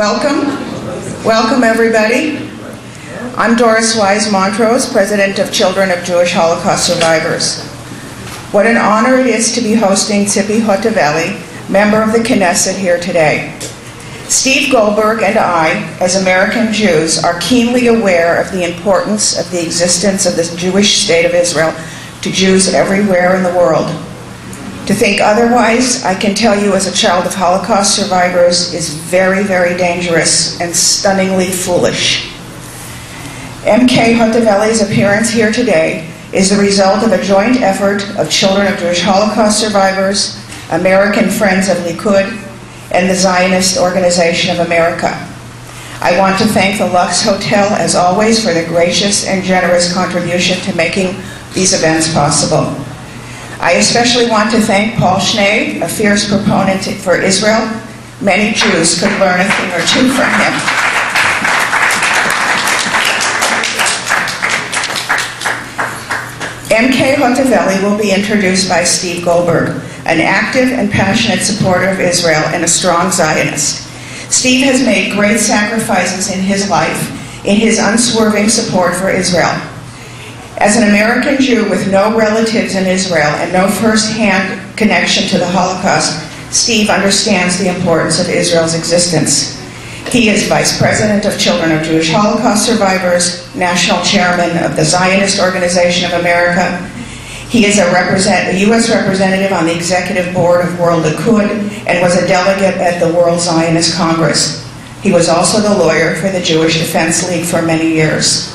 Welcome everybody. I'm Doris Wise Montrose, President of Children of Jewish Holocaust Survivors. What an honor it is to be hosting Tzipi Hotovely, member of the Knesset, here today. Steve Goldberg and I, as American Jews, are keenly aware of the importance of the existence of the Jewish state of Israel to Jews everywhere in the world. To think otherwise, I can tell you as a child of Holocaust survivors, is very, very dangerous and stunningly foolish. MK Hotovely's appearance here today is the result of a joint effort of Children of Jewish Holocaust Survivors, American Friends of Likud, and the Zionist Organization of America. I want to thank the Luxe Hotel, as always, for their gracious and generous contribution to making these events possible. I especially want to thank Paul Schnee, a fierce proponent for Israel. Many Jews could learn a thing or two from him. MK Hotovely will be introduced by Steve Goldberg, an active and passionate supporter of Israel and a strong Zionist. Steve has made great sacrifices in his life in his unswerving support for Israel. As an American Jew with no relatives in Israel and no first-hand connection to the Holocaust, Steve understands the importance of Israel's existence. He is Vice President of Children of Jewish Holocaust Survivors, National Chairman of the Zionist Organization of America. He is a U.S. representative on the Executive Board of World Likud and was a delegate at the World Zionist Congress. He was also the lawyer for the Jewish Defense League for many years.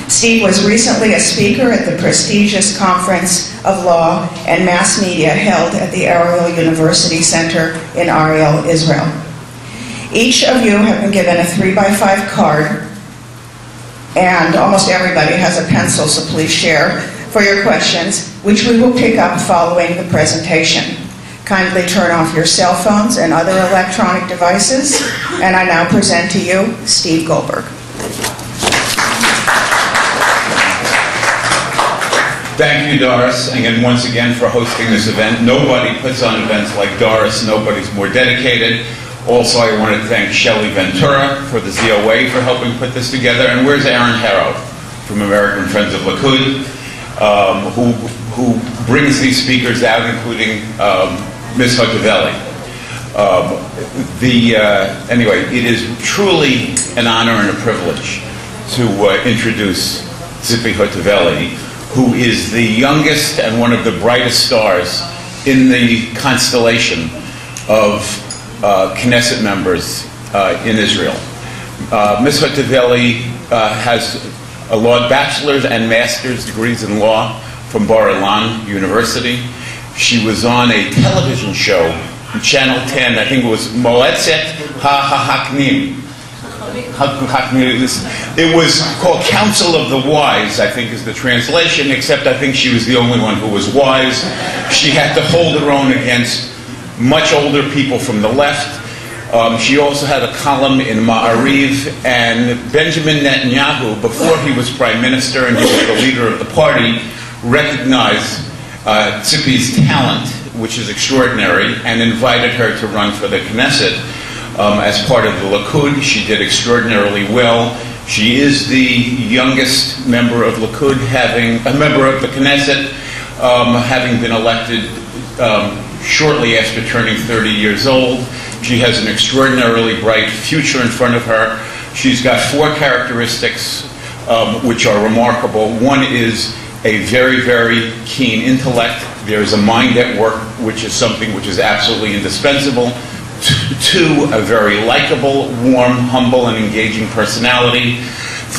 Steve was recently a speaker at the prestigious Conference of Law and Mass Media held at the Ariel University Center in Ariel, Israel. Each of you have been given a 3x5 card, and almost everybody has a pencil, so please share for your questions, which we will pick up following the presentation. Kindly turn off your cell phones and other electronic devices, and I now present to you Steve Goldberg. Thank you, Doris, and once again for hosting this event. Nobody puts on events like Doris. Nobody's more dedicated. Also, I want to thank Shelley Ventura for the ZOA for helping put this together. And where's Aaron Harrow from American Friends of Likud, who brings these speakers out, including Ms. Hotovely. Anyway, it is truly an honor and a privilege to introduce Tzipi Hotovely, who is the youngest and one of the brightest stars in the constellation of Knesset members in Israel. Ms. Hotovely has a bachelor's and master's degrees in law from Bar Ilan University. She was on a television show on Channel 10, I think it was Moetzet HaHaknim. It was called Council of the Wise, I think is the translation, except I think she was the only one who was wise. She had to hold her own against much older people from the left. She also had a column in Ma'ariv, and Benjamin Netanyahu, before he was prime minister and he was the leader of the party, recognized Tzipi's talent, which is extraordinary, and invited her to run for the Knesset. As part of the Likud, she did extraordinarily well. She is the youngest member of Likud, a member of the Knesset, having been elected shortly after turning 30 years old. She has an extraordinarily bright future in front of her. She's got four characteristics which are remarkable. One is a very, very keen intellect. There's a mind at work, which is something which is absolutely indispensable. Two, a very likable, warm, humble, and engaging personality.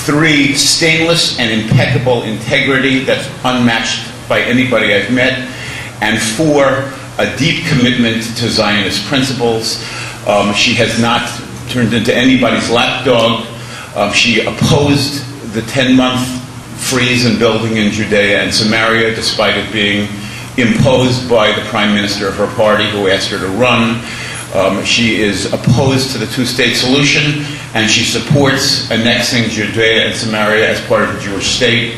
Three, stainless and impeccable integrity that's unmatched by anybody I've met. And four, a deep commitment to Zionist principles. She has not turned into anybody's lapdog. She opposed the 10-month freeze and building in Judea and Samaria, despite it being imposed by the prime minister of her party, who asked her to run. She is opposed to the two-state solution, and she supports annexing Judea and Samaria as part of the Jewish state.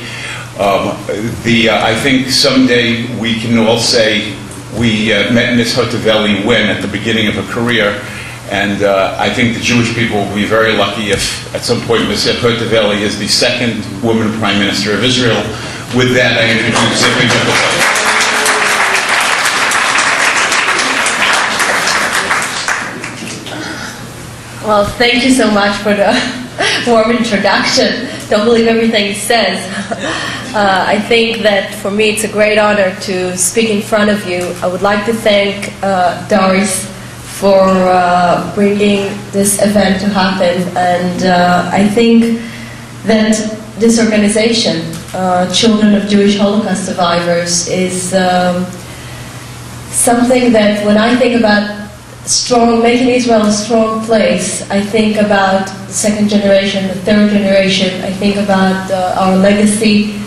I think someday we can all say we met Ms. Hotovely when, at the beginning of her career, And I think the Jewish people will be very lucky if, at some point, Ms. Hotovely is the second woman Prime Minister of Israel. With that, I introduce Tzipi Hotovely. Well, thank you so much for the warm introduction. Don't believe everything he says. I think that for me it's a great honor to speak in front of you. I would like to thank Doris for bringing this event to happen, and I think that this organization, Children of Jewish Holocaust Survivors, is something that when I think about making Israel a strong place, I think about the second generation, the third generation, I think about our legacy.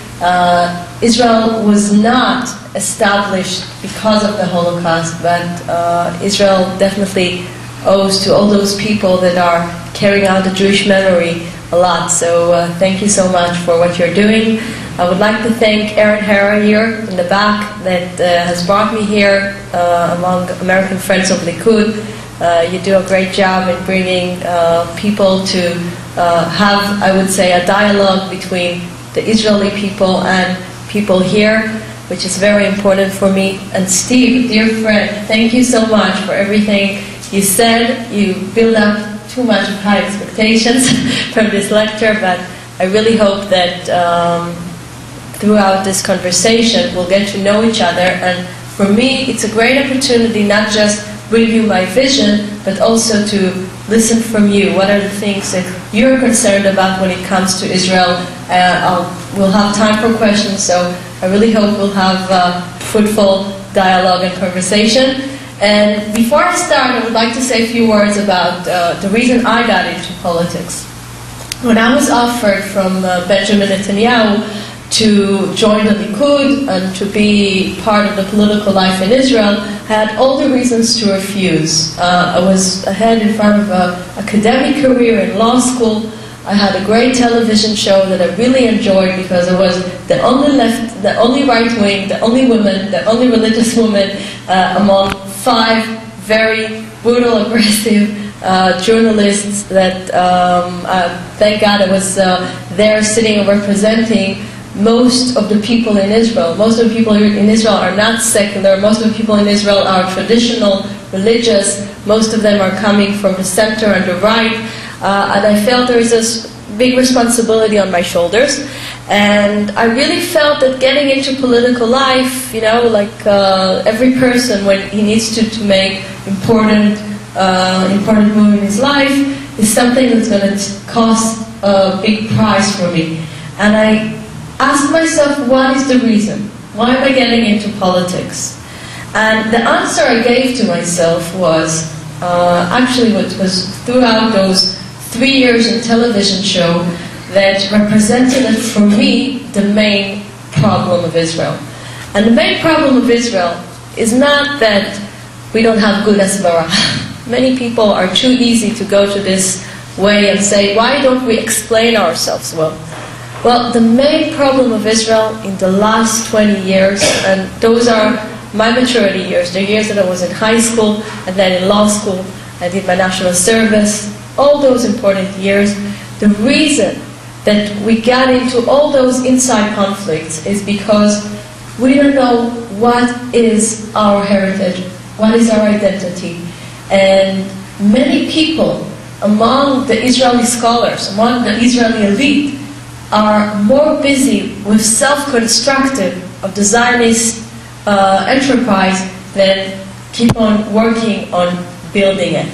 Israel was not established because of the Holocaust, but Israel definitely owes to all those people that are carrying out the Jewish memory a lot. So thank you so much for what you're doing. I would like to thank Aaron Hara here in the back that has brought me here among American Friends of Likud. You do a great job in bringing people to have, I would say, a dialogue between the Israeli people and people here, which is very important for me. And Steve, dear friend, thank you so much for everything you said. You build up too much of high expectations from this lecture, but I really hope that throughout this conversation we'll get to know each other. And for me, it's a great opportunity not just bring you my vision, but also to listen from you. What are the things that you're concerned about when it comes to Israel? We'll have time for questions, so I really hope we'll have fruitful dialogue and conversation. And before I start, I would like to say a few words about the reason I got into politics. When I was offered from Benjamin Netanyahu to join the Likud and to be part of the political life in Israel, I had all the reasons to refuse. I had in front of an academic career in law school. I had a great television show that I really enjoyed because I was the only right wing, the only woman, the only religious woman among 5 very brutal, aggressive journalists that, thank God, I was there sitting and representing most of the people in Israel. Most of the people in Israel are not secular. Most of the people in Israel are traditional, religious. Most of them are coming from the center and the right. And I felt there is this big responsibility on my shoulders. And I really felt that getting into political life, you know, like every person when he needs to make important move in his life, is something that's going to cost a big price for me. And I asked myself, what is the reason? Why am I getting into politics? And the answer I gave to myself was, actually what was throughout those 3 years in television show that represented for me the main problem of Israel. And the main problem of Israel is not that we don't have good hasbara. Many people are too easy to go to this way and say, why don't we explain ourselves well? Well, the main problem of Israel in the last 20 years, and those are my maturity years, the years that I was in high school and then in law school, I did my national service, all those important years, the reason that we got into all those inside conflicts is because we don't know what is our heritage, what is our identity. And many people among the Israeli scholars, among the Israeli elite, are more busy with self-constructing of the Zionist enterprise than keep on working on building it.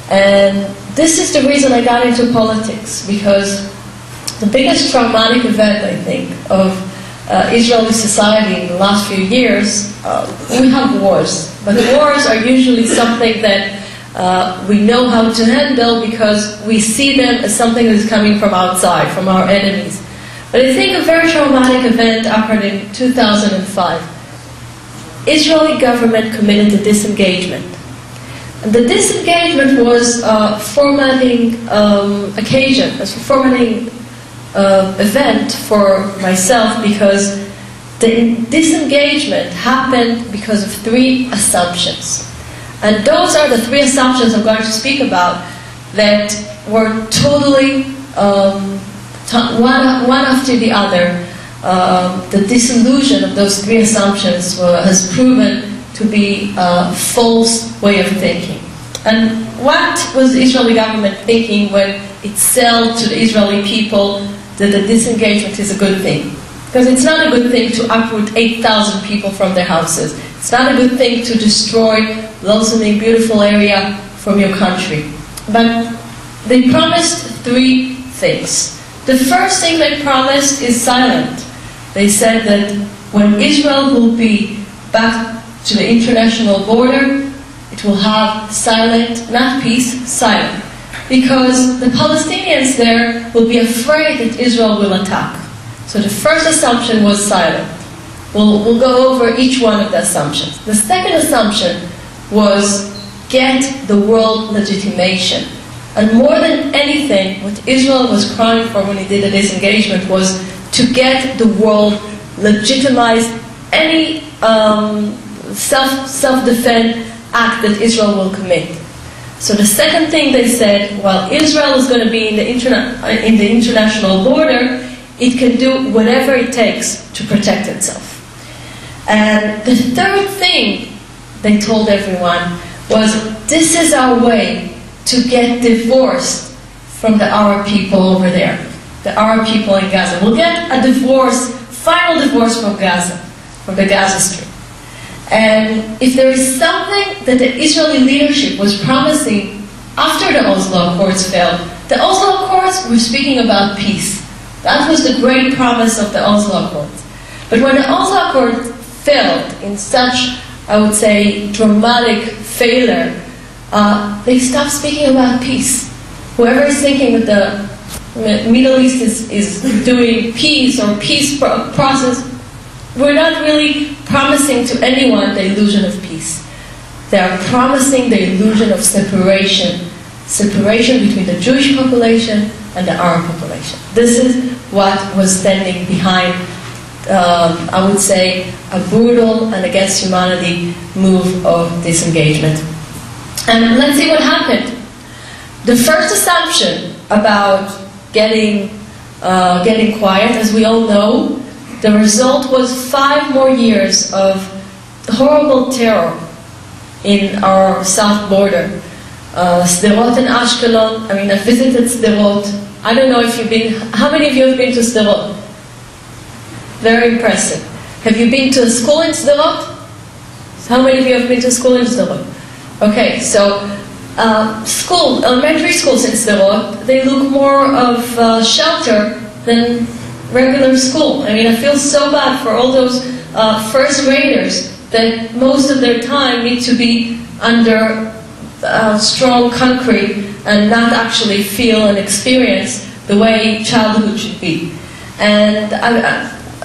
And this is the reason I got into politics, because the biggest traumatic event, I think, of Israeli society in the last few years, we have wars. But wars are usually something that we know how to handle because we see them as something that is coming from outside, from our enemies. But I think a very traumatic event occurred in 2005. Israeli government committed a disengagement. And the disengagement was a formatting occasion, a formatting event for myself, because the disengagement happened because of 3 assumptions. And those are the three assumptions I'm going to speak about that were totally one after the other. The disillusion of those three assumptions has proven to be a false way of thinking. And what was the Israeli government thinking when it sold to the Israeli people that the disengagement is a good thing? Because it's not a good thing to uproot 8,000 people from their houses. It's not a good thing to destroy blossoming, beautiful area from your country. But they promised three things. The first thing they promised is silent. They said that when Israel will be back to the international border, it will have silent, not peace, silent. Because the Palestinians there will be afraid that Israel will attack. So the first assumption was silent. We'll go over each one of the assumptions. The second assumption was get the world legitimation. And more than anything, what Israel was crying for when he did the disengagement was to get the world legitimize any self-defense act that Israel will commit. So the second thing they said, while Israel is going to be in the international border, it can do whatever it takes to protect itself. And the third thing they told everyone was, this is our way to get divorced from the Arab people over there, the Arab people in Gaza. We'll get a divorce, final divorce from Gaza, from the Gaza Strip. And if there is something that the Israeli leadership was promising after the Oslo Accords failed, the Oslo Accords were speaking about peace. That was the great promise of the Oslo Accords. But when the Oslo Accords failed in such, I would say, dramatic failure, they stopped speaking about peace. Whoever is thinking that the Middle East is doing peace or peace process, we're not really promising to anyone the illusion of peace. They are promising the illusion of separation between the Jewish population and the Arab population. This is what was standing behind, I would say, a brutal and against humanity move of disengagement. And let's see what happened. The first assumption about getting quiet, as we all know, the result was 5 more years of horrible terror in our south border. Sderot and Ashkelon, I visited Sderot. I don't know if you've been, how many of you have been to Sderot? Very impressive. Have you been to a school in Sderot? How many of you have been to school in Sderot? Okay, so elementary schools in Sderot, they look more of shelter than regular school. I feel so bad for all those first graders that most of their time need to be under strong concrete and not actually feel and experience the way childhood should be. And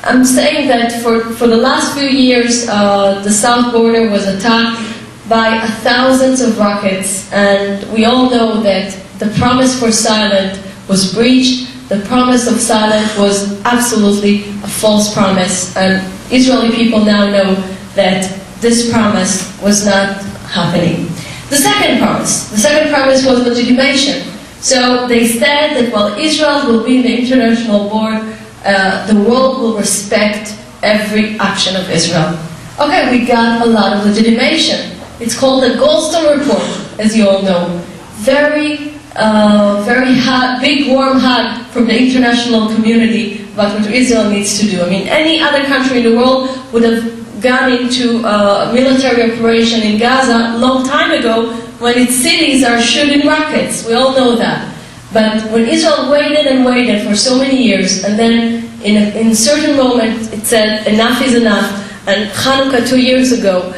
I'm saying that for the last few years, the south border was attacked by thousands of rockets, and we all know that the promise for silence was breached. The promise of silence was absolutely a false promise, and Israeli people now know that this promise was not happening. The second promise was legitimation. So they said that while Israel will be in the international board, the world will respect every action of Israel. Okay, we got a lot of legitimation. It's called the Goldstone Report, as you all know. Very big, warm hug from the international community about what Israel needs to do. Any other country in the world would have gone into a military operation in Gaza a long time ago when its cities are shooting rockets. We all know that. But when Israel waited and waited for so many years, and then in a certain moment it said, enough is enough, and Hanukkah 2 years ago,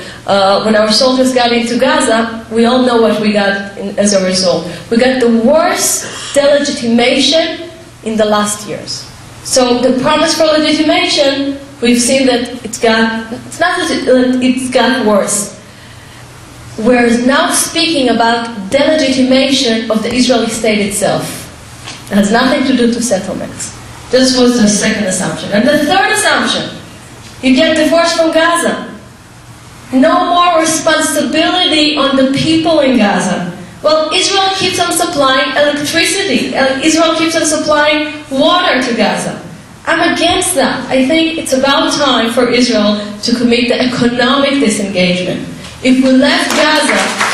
when our soldiers got into Gaza, we all know what we got as a result. We got the worst delegitimation in the last years. So the promise for legitimation, we've seen that it's got worse. We're now speaking about delegitimation of the Israeli state itself. It has nothing to do to settlements. This was the second assumption. And the third assumption, you get divorced from Gaza. No more responsibility on the people in Gaza. Well, Israel keeps on supplying electricity. Israel keeps on supplying water to Gaza. I'm against that. I think it's about time for Israel to commit the economic disengagement. If we left Gaza...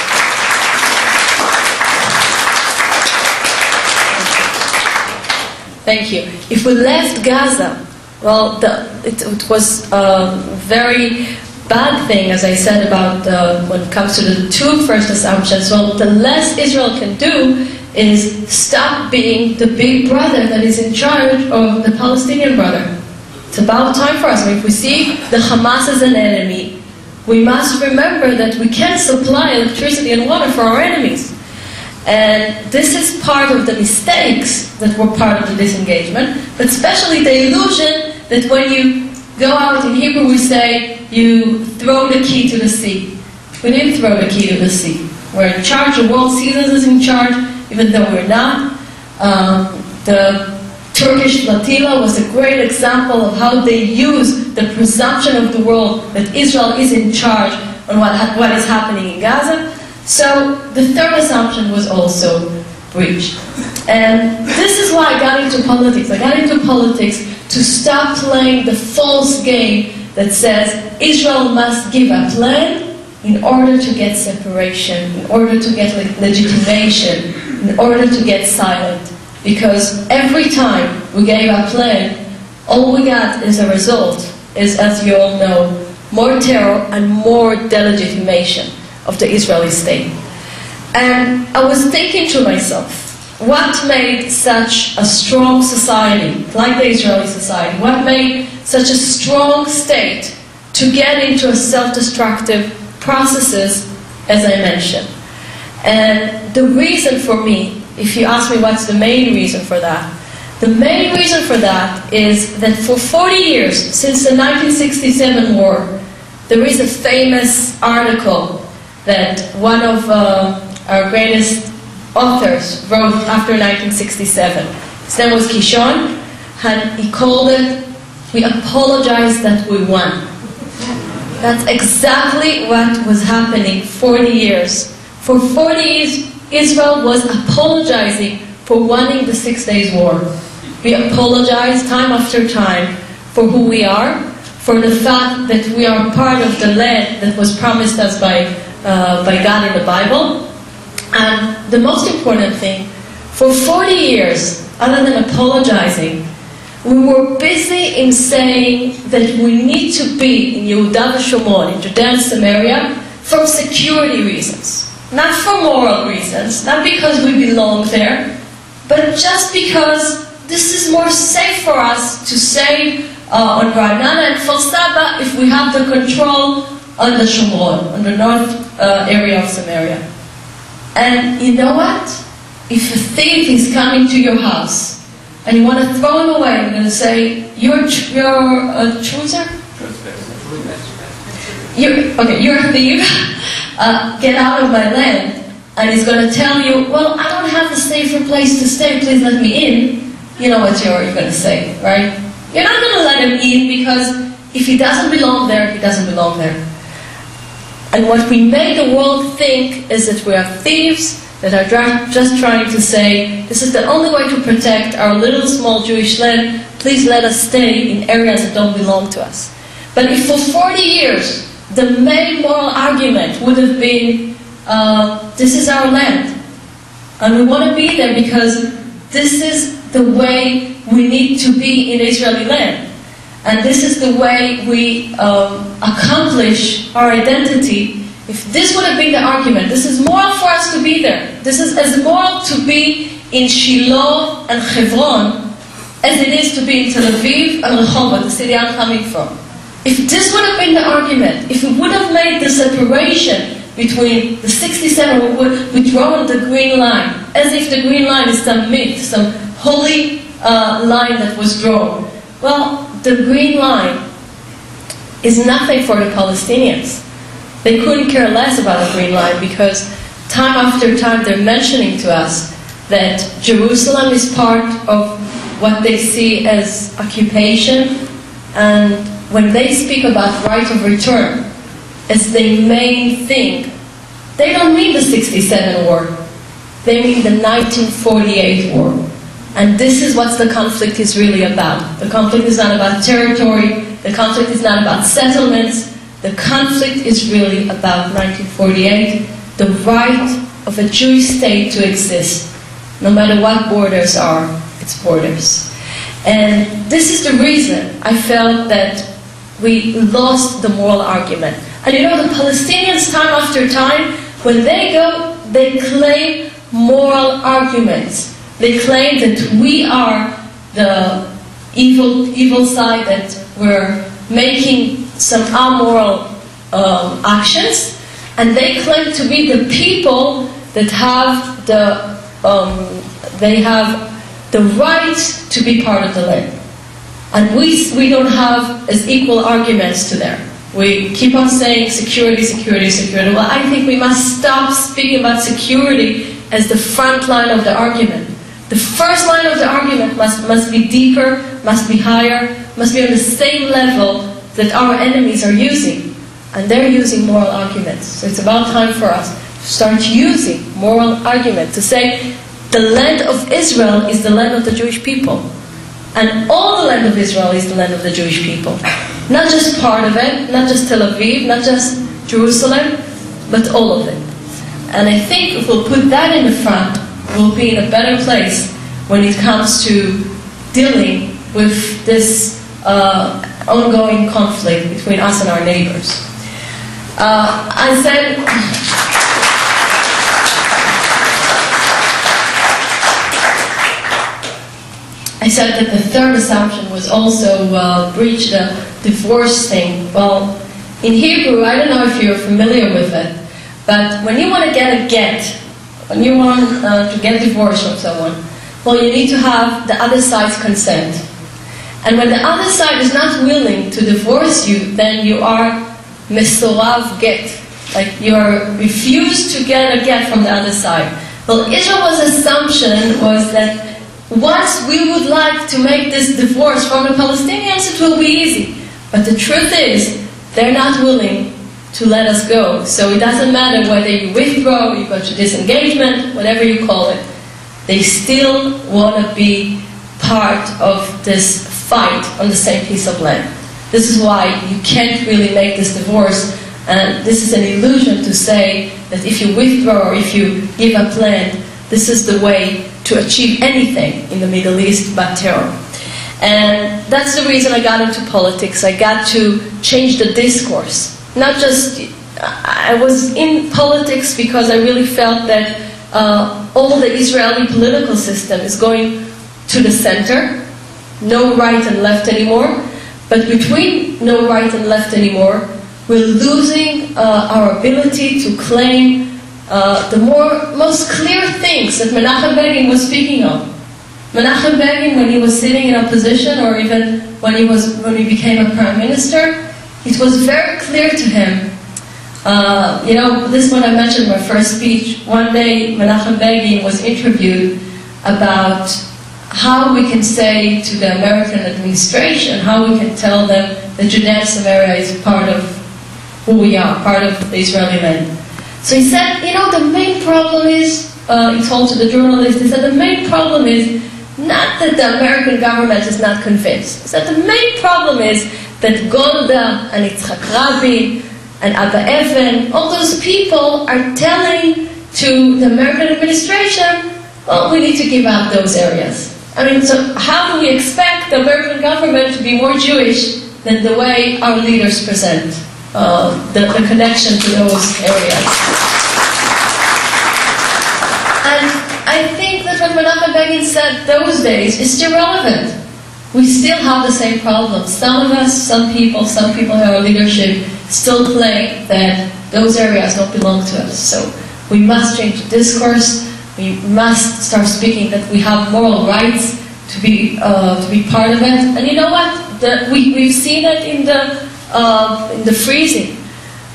Thank you. If we left Gaza, well, it was a very bad thing, as I said, about when it comes to the two first assumptions. Well, the less Israel can do is stop being the big brother that is in charge of the Palestinian brother. It's about time for us. I mean, if we see the Hamas as an enemy, we must remember that we can't supply electricity and water for our enemies. And this is part of the mistakes that were part of the disengagement, but especially the illusion that when you go out, in Hebrew we say, you throw the key to the sea. We didn't throw the key to the sea. We're in charge, the world sees us as in charge, even though we're not. The Turkish flotilla was a great example of how they use the presumption of the world that Israel is in charge on what is happening in Gaza. So the third assumption was also breached. And this is why I got into politics. I got into politics to stop playing the false game that says Israel must give a plan in order to get separation, in order to get legitimation, in order to get silent. Because every time we gave a plan, all we got as a result is, as you all know, more terror and more delegitimation of the Israeli state. And I was thinking to myself, what made such a strong society, like the Israeli society, what made such a strong state to get into a self-destructive processes, as I mentioned? And the reason for me, if you ask me what's the main reason for that, the main reason for that is that for 40 years, since the 1967 war, there is a famous article that one of our greatest authors wrote after 1967. His name was Kishon, and he called it, "We apologize that we won." That's exactly what was happening 40 years. For 40 years, Israel was apologizing for winning the 6 Days War. We apologize time after time for who we are, for the fact that we are part of the land that was promised us by God in the Bible. And the most important thing, for 40 years, other than apologizing, we were busy in saying that we need to be in Yehuda v'Shomron, in Judea and Samaria, for security reasons. Not for moral reasons, not because we belong there, but just because this is more safe for us to say on Ra'anana and Kfar Saba if we have the control on the Shomron, on the north area of Samaria. And you know what? If a thief is coming to your house and you want to throw him away, you're going to say, you're a chooser? You're a thief. Get out of my land. And he's going to tell you, well, I don't have a safer place to stay, please let me in. You know what you're going to say, right? You're not going to let him in because if he doesn't belong there, he doesn't belong there. And what we make the world think is that we are thieves that are just trying to say, this is the only way to protect our little small Jewish land, please let us stay in areas that don't belong to us. But if for 40 years, the main moral argument would have been, this is our land, and we want to be there because this is the way we need to be in Israeli land. And this is the way we accomplish our identity. If this would have been the argument, this is moral for us to be there. This is as moral to be in Shiloh and Hebron as it is to be in Tel Aviv and Rehovot, the city I'm coming from. If this would have been the argument, if we would have made the separation between the 67, we draw the green line, as if the green line is some myth, some holy line that was drawn. Well, the green line is nothing for the Palestinians. They couldn't care less about the green line because time after time they're mentioning to us that Jerusalem is part of what they see as occupation, and when they speak about right of return, as the main thing, they don't mean the 67 war. They mean the 1948 war. And this is what the conflict is really about. The conflict is not about territory. The conflict is not about settlements. The conflict is really about 1948, the right of a Jewish state to exist, no matter what borders are its borders. And this is the reason I felt that we lost the moral argument. And you know, the Palestinians, time after time, when they go, they claim moral arguments. They claim that we are the evil side, that we're making some amoral actions, and they claim to be the people that have the right to be part of the land. And we don't have as equal arguments to them. We keep on saying security, security, security. Well, I think we must stop speaking about security as the front line of the argument. The first line of the argument must be deeper, must be higher, must be on the same level that our enemies are using. And they're using moral arguments. So it's about time for us to start using moral argument, to say the land of Israel is the land of the Jewish people. And all the land of Israel is the land of the Jewish people. Not just part of it, not just Tel Aviv, not just Jerusalem, but all of it. And I think if we'll put that in the front, we'll be in a better place when it comes to dealing with this ongoing conflict between us and our neighbors. I said that the third assumption was also breach the divorce thing. Well, in Hebrew, I don't know if you're familiar with it, but when you want to get a get, when you want to get divorced from someone, well, you need to have the other side's consent. And when the other side is not willing to divorce you, then you are mesorav get. Like you are refused to get a get from the other side. Well, Israel's assumption was that once we would like to make this divorce from the Palestinians, it will be easy. But the truth is, they're not willing to let us go. So it doesn't matter whether you withdraw, you go to disengagement, whatever you call it. They still want to be part of this fight on the same piece of land. This is why you can't really make this divorce. And this is an illusion to say that if you withdraw or if you give up land, this is the way to achieve anything in the Middle East but terror. And that's the reason I got into politics. I got to change the discourse. Not just, I was in politics because I really felt that all the Israeli political system is going to the center, no right and left anymore. But between no right and left anymore, we're losing our ability to claim the most clear things that Menachem Begin was speaking of. Menachem Begin, when he was sitting in opposition, or even when he became a prime minister, it was very clear to him. You know, this one I mentioned in my first speech. One day, Menachem Begin was interviewed about how we can say to the American administration, how we can tell them that Judea and Samaria is part of who we are, part of the Israeli land. So he said, you know, the main problem is, he told to the journalist, he said, the main problem is not that the American government is not convinced. He said, the main problem is that Golda and Yitzhak Rabin and Abba Evan, all those people are telling to the American administration, well, we need to give up those areas. I mean, so how do we expect the American government to be more Jewish than the way our leaders present the connection to those areas? And I think that what Menachem Begin said those days is still relevant. We still have the same problems. Some of us, some people in our leadership still claim that those areas don't belong to us. So we must change the discourse. We must start speaking that we have moral rights to be part of it. And you know what? We've seen it in the freezing.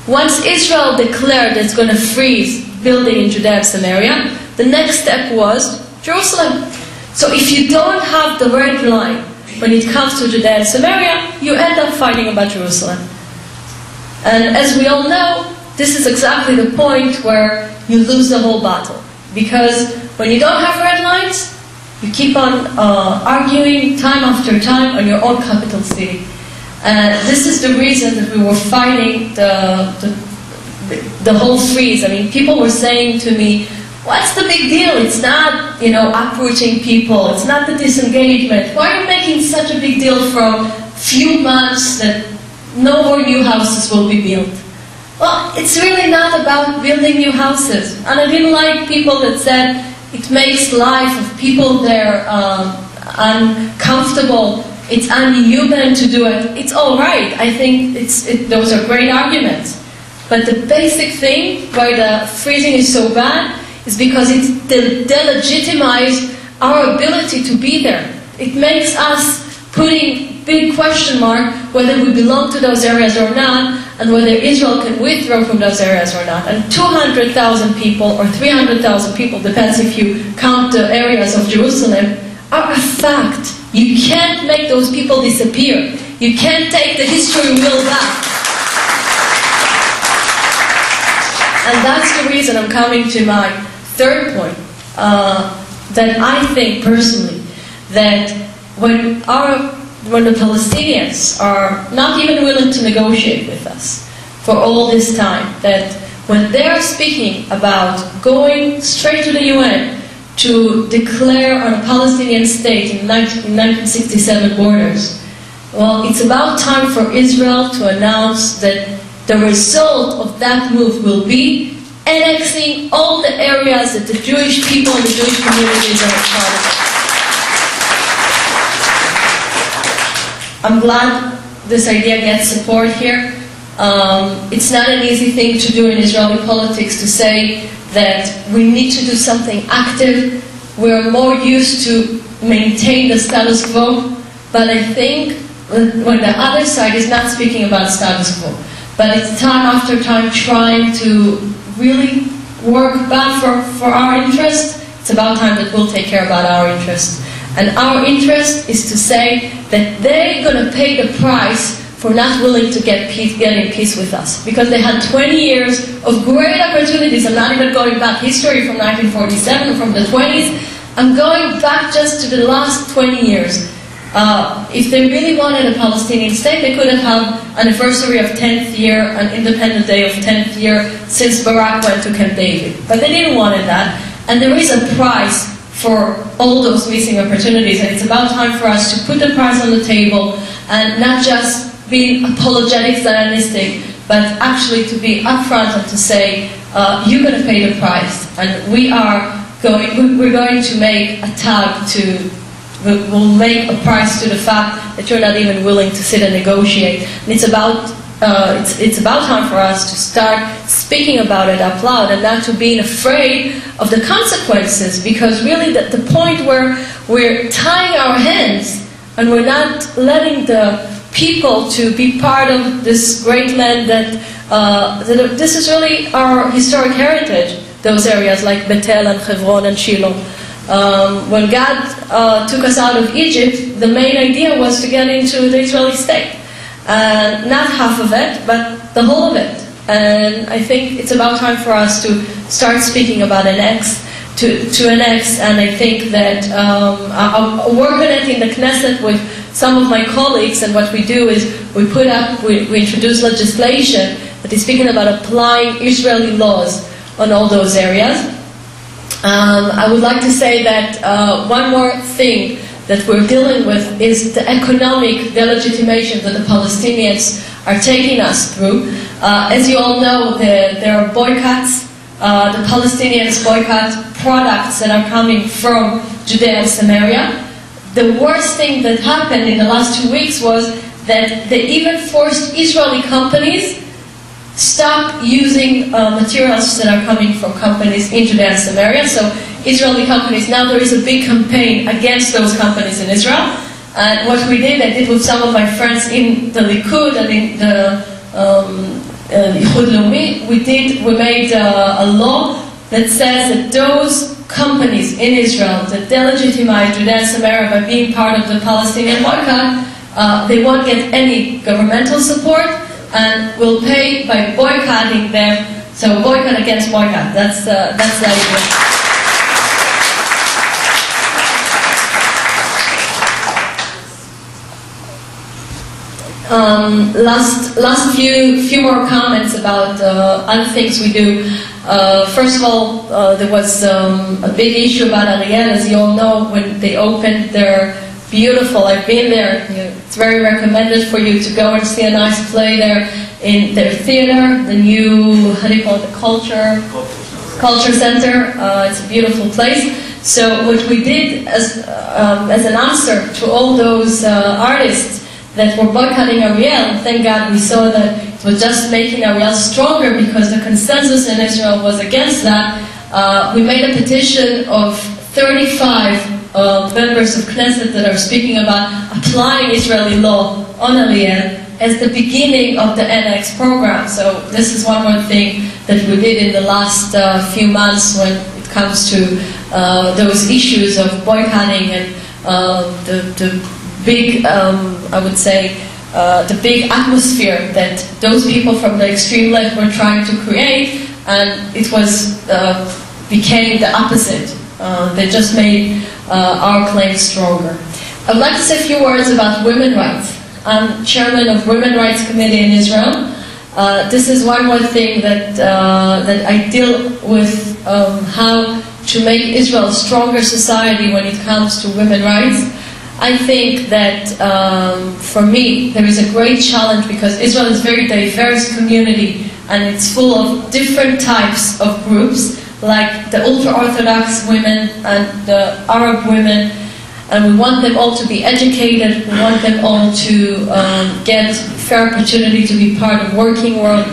Once Israel declared that it's going to freeze building in Judea and Samaria, the next step was Jerusalem. So if you don't have the red line when it comes to Judea and Samaria, you end up fighting about Jerusalem. And as we all know, this is exactly the point where you lose the whole battle. Because when you don't have red lines, you keep on arguing time after time on your own capital city. This is the reason that we were fighting the whole freeze. I mean, people were saying to me, what's the big deal? It's not, uprooting people. It's not the disengagement. Why are you making such a big deal from few months that no more new houses will be built? Well, it's really not about building new houses. And I didn't like people that said it makes life of people there uncomfortable. It's unhuman to do it. It's all right. I think those are great arguments. But the basic thing why the freezing is so bad is because it delegitimized our ability to be there. It makes us putting big question mark whether we belong to those areas or not, and whether Israel can withdraw from those areas or not. And 200,000 people or 300,000 people, depends if you count the areas of Jerusalem, are a fact. You can't make those people disappear. You can't take the history wheel back. And that's the reason I'm coming to my third point, that I think personally that when the Palestinians are not even willing to negotiate with us for all this time, that when they are speaking about going straight to the UN to declare on a Palestinian state in 1967 borders, well, it's about time for Israel to announce that the result of that move will be annexing all the areas that the Jewish people and the Jewish communities are part of. I'm glad this idea gets support here. It's not an easy thing to do in Israeli politics to say that we need to do something active. We're more used to maintain the status quo, but I think when the other side is not speaking about status quo, but it's time after time trying to really work back for our interest, it's about time that we'll take care about our interest. And our interest is to say that they're going to pay the price for not willing to get in peace with us. Because they had 20 years of great opportunities. I'm not even going back history from 1947, from the 20s. I'm going back just to the last 20 years. If they really wanted a Palestinian state, they could have had an anniversary of 10th year, an independent day of 10th year since Barak went to Camp David. But they didn't want that. And there is a price for all those missing opportunities. And it's about time for us to put the price on the table and not just be apologetic Zionistic, but actually to be upfront and to say, you're going to pay the price. And we're going to make a tag to, we'll make a price to the fact that you're not even willing to sit and negotiate. And it's about time for us to start speaking about it out loud and not to be afraid of the consequences, because really the point where we're tying our hands and we're not letting the people to be part of this great land that this is really our historic heritage, those areas like Bethel and Hebron and Shiloh. When God took us out of Egypt, the main idea was to get into the Israeli state. Not half of it, but the whole of it. And I think it's about time for us to start speaking about to annex, and I think that I'll work on it in the Knesset with some of my colleagues, and what we do is we introduce legislation that is speaking about applying Israeli laws on all those areas. I would like to say that one more thing that we're dealing with is the economic delegitimation that the Palestinians are taking us through. As you all know, there are boycotts. The Palestinians boycott products that are coming from Judea and Samaria. The worst thing that happened in the last 2 weeks was that they even forced Israeli companies stop using materials that are coming from companies in Judea and Samaria. So Israeli companies, now there is a big campaign against those companies in Israel. And what we did, I did with some of my friends in the Likud and in the Yichud Leumi, we made a law that says that those companies in Israel that delegitimize Judea and Samaria by being part of the Palestinian boycott, they won't get any governmental support, and we'll pay by boycotting them. So boycott against boycott. That's the idea. Last few more comments about other things we do. First of all, there was a big issue about Ariel, as you all know, when they opened their beautiful, I've been there, it's very recommended for you to go and see a nice play there in their theater, the new, how do you call it, the Culture Center. It's a beautiful place. So what we did as an answer to all those artists that were boycotting Ariel, thank God we saw that it was just making Ariel stronger because the consensus in Israel was against that. We made a petition of 35 members of Knesset that are speaking about applying Israeli law on Ariel as the beginning of the NX program. So this is one more thing that we did in the last few months when it comes to those issues of boycotting and the big, I would say, the big atmosphere that those people from the extreme left were trying to create, and it was became the opposite. They just made our claims stronger. I'd like to say a few words about women's rights. I'm chairman of Women's Rights Committee in Israel. This is one more thing that I deal with, how to make Israel a stronger society when it comes to women's rights. I think that for me there is a great challenge because Israel is a very diverse community and it's full of different types of groups, like the ultra-Orthodox women and the Arab women, and we want them all to be educated, we want them all to get fair opportunity to be part of the working world.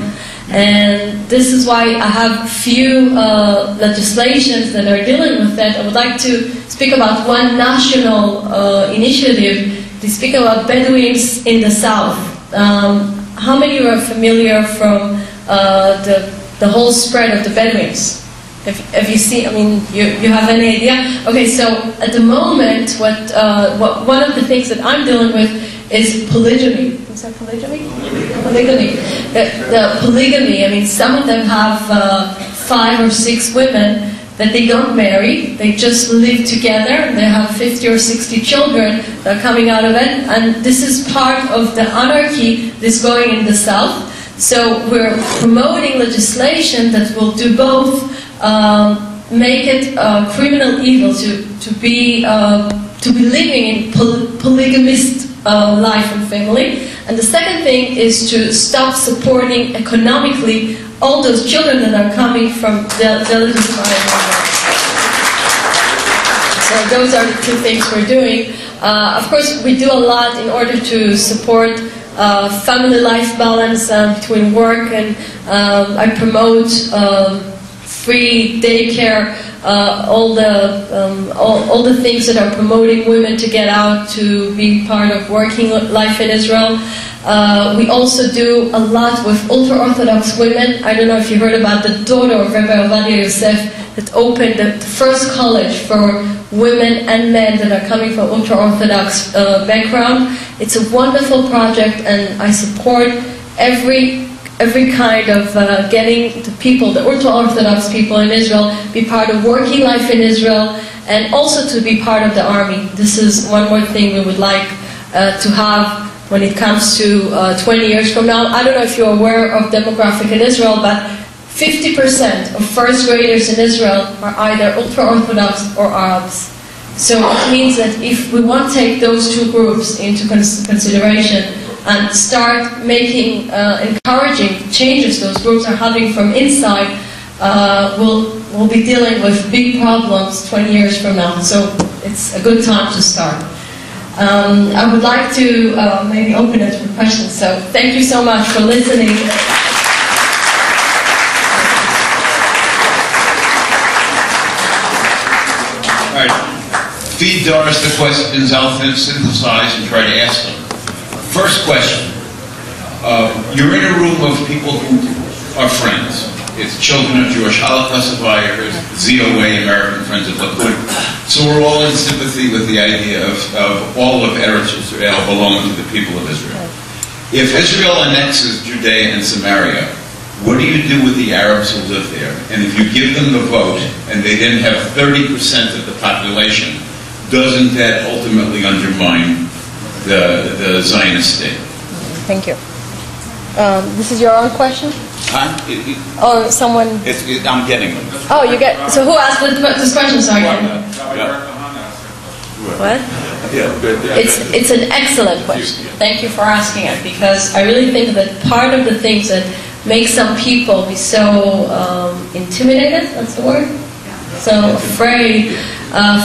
And this is why I have few legislations that are dealing with that. I would like to speak about one national initiative. They speak about Bedouins in the south. How many are familiar from the whole spread of the Bedouins? Have you seen? I mean, you have any idea? Okay, so at the moment, what one of the things that I'm dealing with is polygamy. Is that polygamy? Polygamy. The polygamy. I mean, some of them have 5 or 6 women that they don't marry. They just live together. They have 50 or 60 children that are coming out of it, and this is part of the anarchy that's going in the south. So we're promoting legislation that will do both. Make it criminal evil to be living in polygamist life and family. And the second thing is to stop supporting economically all those children that are coming from the So those are the 2 things we're doing. Of course, we do a lot in order to support family life balance between work, and I promote free daycare, all the things that are promoting women to get out to be part of working life in Israel. We also do a lot with ultra-Orthodox women. I don't know if you heard about the daughter of Rabbi Ovadia Yosef that opened the first college for women and men that are coming from ultra-Orthodox background. It's a wonderful project, and I support every kind of getting the people, the ultra-Orthodox people in Israel, be part of working life in Israel, and also to be part of the army. This is one more thing we would like to have when it comes to 20 years from now. I don't know if you're aware of demographic in Israel, but 50% of first graders in Israel are either ultra-Orthodox or Arabs. So it means that if we want to take those 2 groups into consideration and start making, encouraging changes those groups are having from inside, we'll be dealing with big problems 20 years from now. So it's a good time to start. I would like to maybe open it for questions. So thank you so much for listening. All right. Feed Doris the questions. I'll synthesize and try to ask them. First question. You're in a room of people who are friends. It's children of Jewish Holocaust survivors, ZOA, American Friends of Likud. So we're all in sympathy with the idea of all of Eretz Israel belonging to the people of Israel. If Israel annexes Judea and Samaria, what do you do with the Arabs who live there? And if you give them the vote, and they then have 30% of the population, doesn't that ultimately undermine the Zionist state? Thank you. This is your own question? Huh? Or someone... I'm getting them. Oh, you get... So who asked this question? Sorry. What? It's an excellent question. Thank you for asking it, because I really think that part of the things that make some people be so intimidated, that's the word? So afraid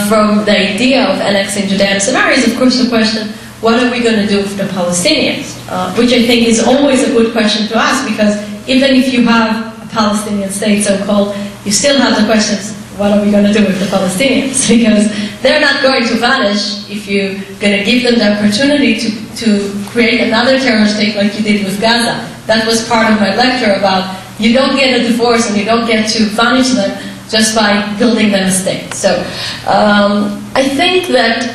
from the idea of annexing Judea and Samaria is, of course, the question, what are we going to do with the Palestinians? Which I think is always a good question to ask, because even if you have a Palestinian state, so-called, you still have the questions, what are we going to do with the Palestinians? Because they're not going to vanish if you're going to give them the opportunity to create another terror state like you did with Gaza. That was part of my lecture about you don't get a divorce and you don't get to vanish them just by building them a state. So I think that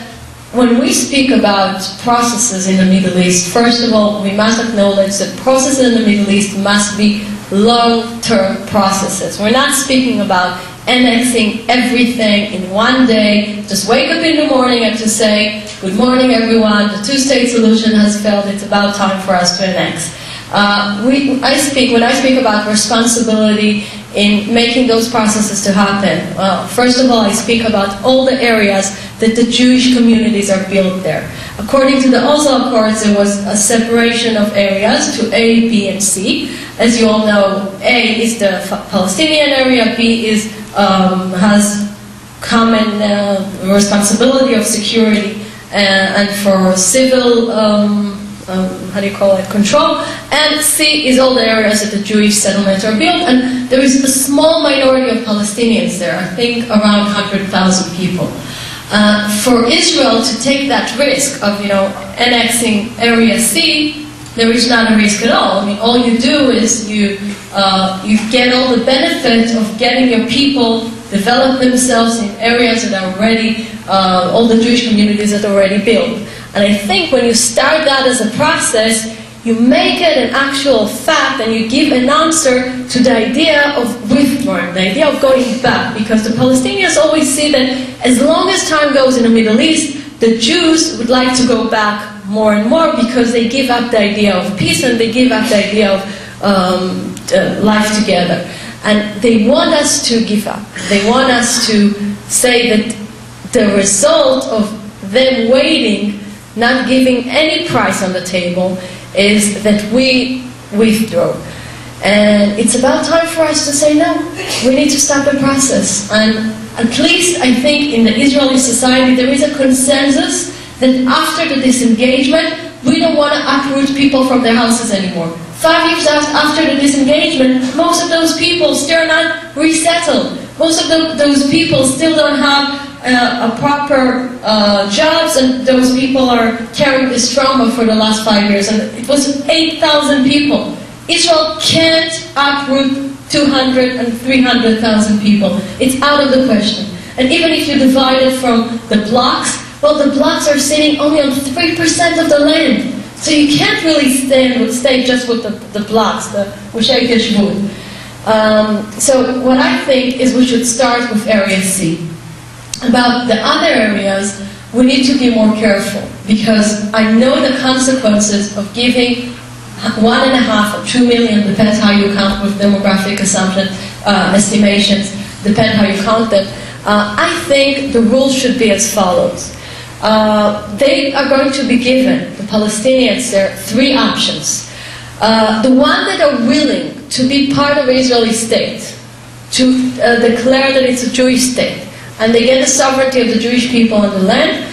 when we speak about processes in the Middle East, first of all, we must acknowledge that processes in the Middle East must be long-term processes. We're not speaking about annexing everything in one day, just wake up in the morning and to say, good morning everyone, the two-state solution has failed, it's about time for us to annex. When I speak about responsibility in making those processes to happen, first of all, I speak about all the areas that the Jewish communities are built there. According to the Oslo Accords, there was a separation of areas to A, B, and C. As you all know, A is the Palestinian area, B is has common responsibility of security and for civil control, and C is all the areas that the Jewish settlements are built, and there is a small minority of Palestinians there, I think around 100,000 people. For Israel to take that risk of, annexing Area C, there is not a risk at all. I mean, all you do is you get all the benefit of getting your people develop themselves in areas that are already, all the Jewish communities that are already built. And I think when you start that as a process, you make it an actual fact and you give an answer to the idea of withdrawing, the idea of going back. Because the Palestinians always see that as long as time goes in the Middle East, the Jews would like to go back more and more because they give up the idea of peace and they give up the idea of life together. And they want us to give up. They want us to say that the result of them waiting, not giving any price on the table, is that we withdraw. And it's about time for us to say no. We need to stop the process. And at least I think in the Israeli society there is a consensus that after the disengagement, we don't want to uproot people from their houses anymore. 5 years after the disengagement, most of those people still not resettled. Most of those people still don't have a proper jobs, and those people are carrying this trauma for the last 5 years. And it was 8,000 people. Israel can't uproot 200 and 300,000 people. It's out of the question. And even if you divide it from the blocks, well, the blocks are sitting only on 3% of the land. So you can't really stay just with the blocks, the Gushei Yeshivut. So what I think is we should start with Area C. About the other areas, we need to be more careful, because I know the consequences of giving 1.5 or 2 million, depends how you count with demographic assumption, estimations, depend how you count them. I think the rules should be as follows. They are going to be given, the Palestinians, there are 3 options. The one that are willing to be part of the Israeli state, to declare that it's a Jewish state, and they get the sovereignty of the Jewish people on the land,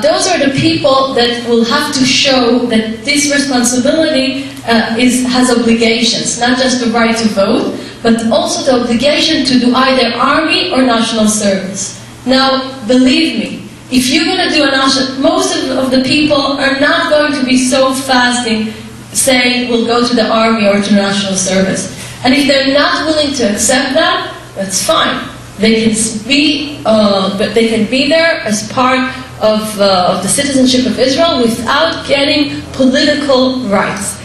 those are the people that will have to show that this responsibility has obligations, not just the right to vote, but also the obligation to do either army or national service. Now, believe me, if you're going to do a national, most of the people are not going to be so fast in saying we'll go to the army or to national service. And if they're not willing to accept that, that's fine. They can be there as part of the citizenship of Israel without getting political rights.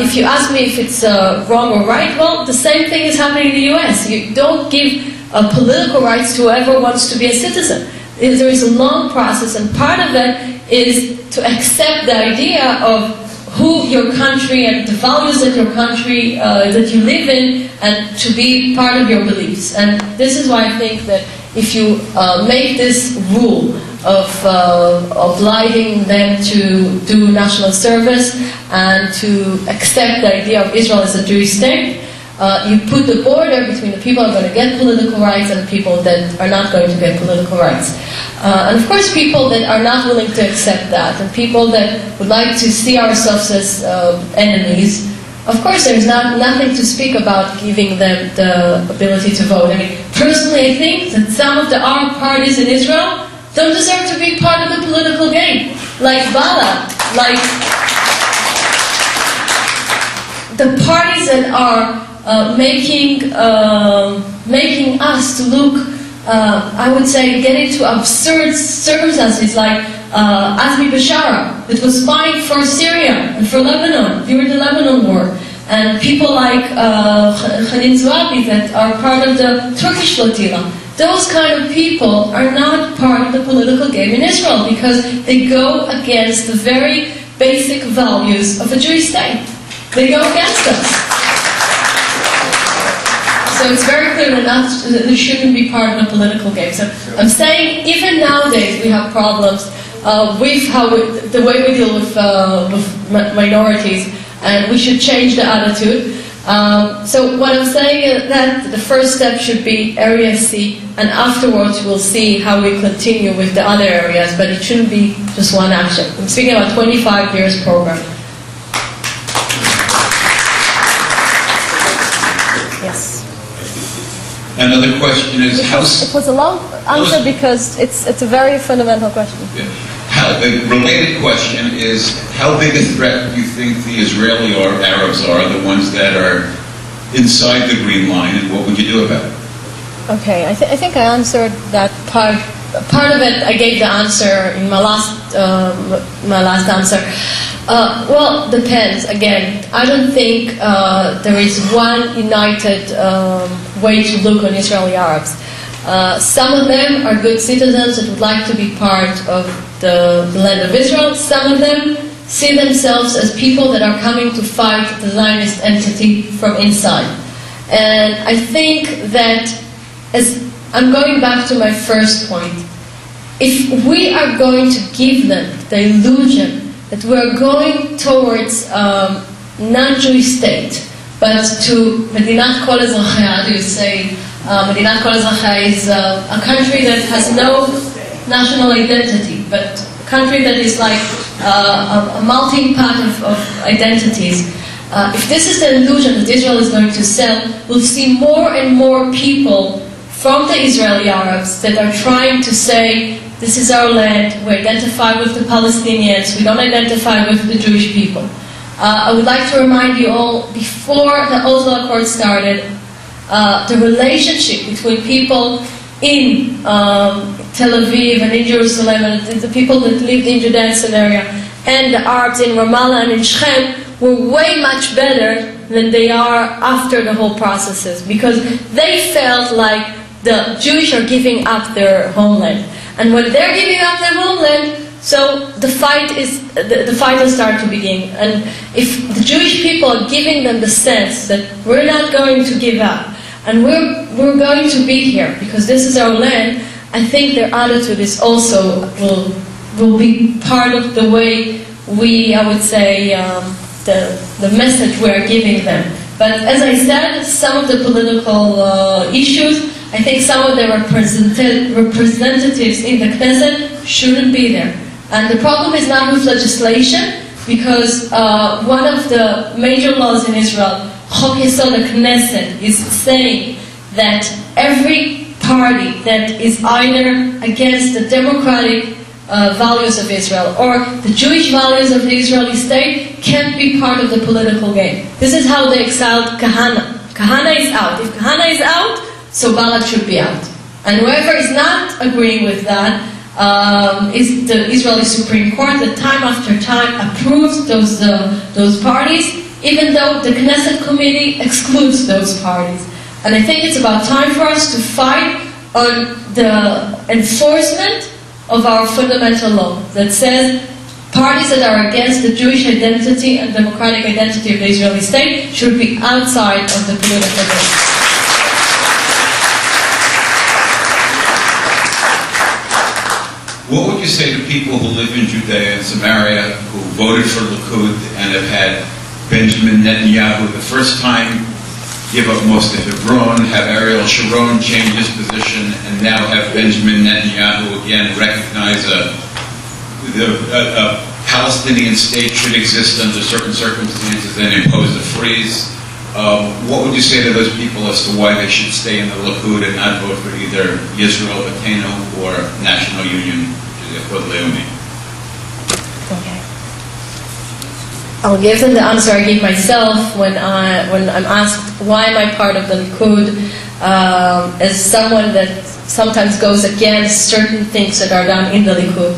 If you ask me if it's wrong or right, well, the same thing is happening in the US. You don't give political rights to whoever wants to be a citizen. There is a long process, and part of it is to accept the idea of who your country and the values that your country, that you live in, and to be part of your beliefs. And this is why I think that if you make this rule of obliging them to do national service and to accept the idea of Israel as a Jewish state, you put the border between the people who are going to get political rights and the people that are not going to get political rights. And of course people that are not willing to accept that, and people that would like to see ourselves as enemies, of course there's nothing to speak about giving them the ability to vote. I mean, personally I think that some of the armed parties in Israel don't deserve to be part of the political game. Like Bala, like the parties that are making us to look, I would say, get into absurd circumstances like Azmi Bashara, that was spying for Syria and for Lebanon during the Lebanon war, and people like Khalid Zouabi that are part of the Turkish flotilla. Those kind of people are not part of the political game in Israel because they go against the very basic values of a Jewish state. They go against us. So it's very clear that they shouldn't be part of the political game. So I'm saying even nowadays we have problems with the way we deal with minorities, and we should change the attitude. So what I'm saying is that the first step should be Area C, and afterwards we'll see how we continue with the other areas, but it shouldn't be just one action. I'm speaking about 25 years program. Yes. Another question is how... It was a long answer because it's a very fundamental question. Yeah. The related question is, how big a threat do you think the Israeli or Arabs are, the ones that are inside the Green Line, and what would you do about it? Okay, I think I answered that part. Part of it, I gave the answer in my last answer. Well, depends. Again, I don't think there is one united way to look on Israeli Arabs. Some of them are good citizens that would like to be part of the land of Israel. Some of them see themselves as people that are coming to fight the Zionist entity from inside. And I think that, as I'm going back to my first point, if we are going to give them the illusion that we're going towards non-Jewish state, but to Medinat Kol Ezrachea, you say, Medinat Kol Ezrachea is a country that has no national identity, but a country that is like a melting pot of identities. If this is the illusion that Israel is going to sell, we'll see more and more people from the Israeli Arabs that are trying to say, this is our land, we identify with the Palestinians, we don't identify with the Jewish people. I would like to remind you all, before the Oslo Accord started, the relationship between people in Tel Aviv and in Jerusalem, and the people that lived in Judea and Samaria, and the Arabs in Ramallah and in Shechem, were way much better than they are after the whole processes, because they felt like the Jewish are giving up their homeland. And when they're giving up their homeland, so the fight will start to begin. And if the Jewish people are giving them the sense that we're not going to give up, and we're going to be here because this is our land, I think their attitude is also will be part of the way we, I would say, the message we're giving them. But as I said, some of the political issues, I think some of the representatives in the Knesset shouldn't be there. And the problem is not with legislation, because one of the major laws in Israel, Chok Yesod Knesset, is saying that every party that is either against the democratic values of Israel or the Jewish values of the Israeli state can't be part of the political game. This is how they exiled Kahana. Kahana is out. If Kahana is out, so Balak should be out. And whoever is not agreeing with that, is the Israeli Supreme Court that time after time approves those parties, even though the Knesset committee excludes those parties. And I think it's about time for us to fight on the enforcement of our fundamental law that says parties that are against the Jewish identity and democratic identity of the Israeli state should be outside of the political game. What would you say to people who live in Judea and Samaria who voted for Likud and have had Benjamin Netanyahu the first time give up most of Hebron, have Ariel Sharon change his position, and now have Benjamin Netanyahu again recognize a Palestinian state should exist under certain circumstances and impose a freeze? What would you say to those people as to why they should stay in the Likud and not vote for either Yisrael Beiteinu or National Union, Leumi? Okay. I'll give them the answer I gave myself when I'm asked why am I part of the Likud, as someone that sometimes goes against certain things that are done in the Likud.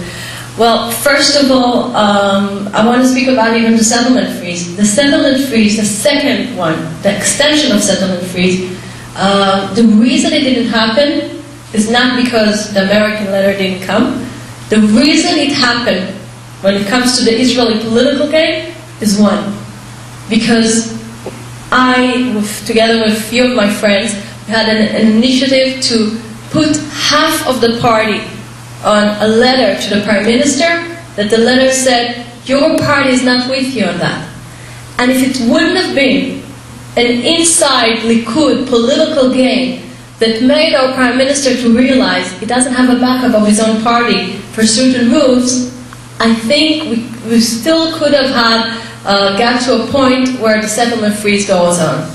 Well, first of all, I want to speak about even the settlement freeze. The settlement freeze, the second one, the extension of settlement freeze, the reason it didn't happen is not because the American letter didn't come. The reason it happened when it comes to the Israeli political game is one. Because together with a few of my friends, had an initiative to put half of the party on a letter to the Prime Minister, that the letter said, your party is not with you on that. And if it wouldn't have been an inside Likud political game that made our Prime Minister to realize he doesn't have a backup of his own party for certain moves, I think we still could have got to a point where the settlement freeze goes on.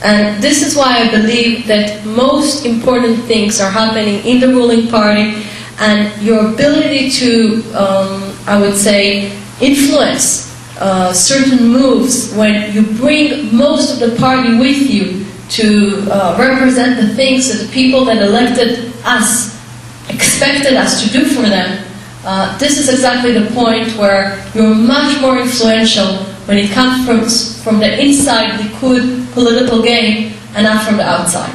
And this is why I believe that most important things are happening in the ruling party, and your ability to, I would say, influence certain moves when you bring most of the party with you to represent the things that the people that elected us expected us to do for them. This is exactly the point where you're much more influential when it comes from the inside Likud political game and not from the outside.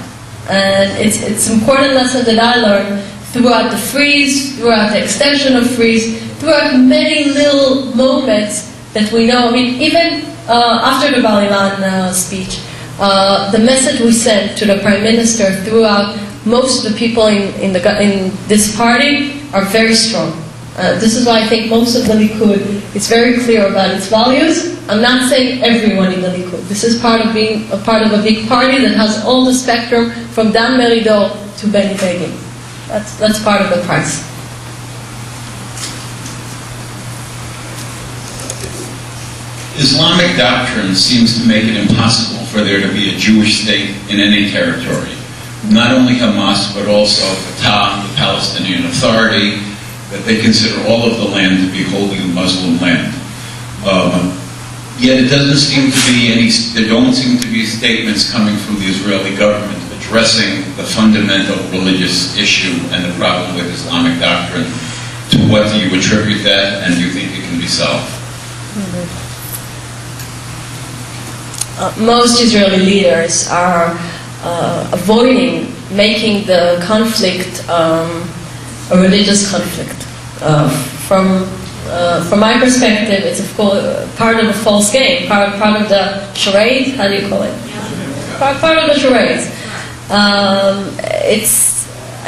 And it's an important lesson that I learned throughout the freeze, throughout the extension of freeze, throughout many little moments that we know. I mean, even after the Bar-Ilan speech, the message we sent to the Prime Minister throughout most of the people in this party are very strong. This is why I think most of the Likud is very clear about its values. I'm not saying everyone in the Likud. This is part of being a part of a big party that has all the spectrum from Dan Meridor to Benny Begin. That's part of the price. Islamic doctrine seems to make it impossible for there to be a Jewish state in any territory. Not only Hamas, but also Fatah, the Palestinian Authority, that they consider all of the land to be wholly Muslim land. Yet it doesn't seem to be there don't seem to be statements coming from the Israeli government addressing the fundamental religious issue and the problem with Islamic doctrine. To what do you attribute that, and do you think it can be solved? Most Israeli leaders are avoiding making the conflict a religious conflict. From my perspective, it's of course part of the false game, part of the charade. How do you call it? Part of the charades.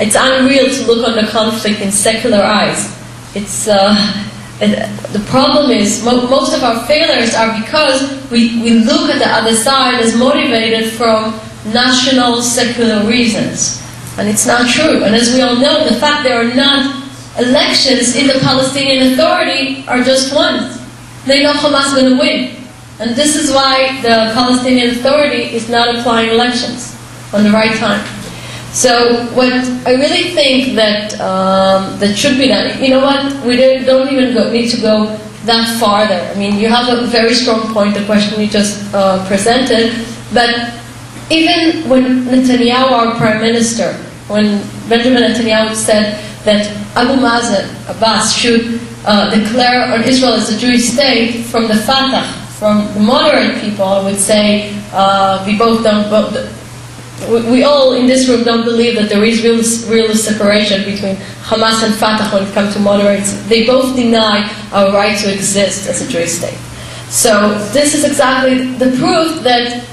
It's unreal to look on the conflict in secular eyes. The problem is most of our failures are because we look at the other side as motivated from national secular reasons, and it's not true. And as we all know, the fact there are not elections in the Palestinian Authority are just ones. They know Hamas is going to win, and this is why the Palestinian Authority is not applying elections on the right time. So what I really think that that should be done, you know what, we don't even need to go that farther. I mean, you have a very strong point, the question you just presented, but even when Netanyahu, our Prime Minister, when Benjamin Netanyahu said that Abu Mazen, Abbas, should declare on Israel as a Jewish state from the Fatah, from the moderate people, I would say, we all in this room don't believe that there is real separation between Hamas and Fatah when it comes to moderates. They both deny our right to exist as a Jewish state. So this is exactly the proof that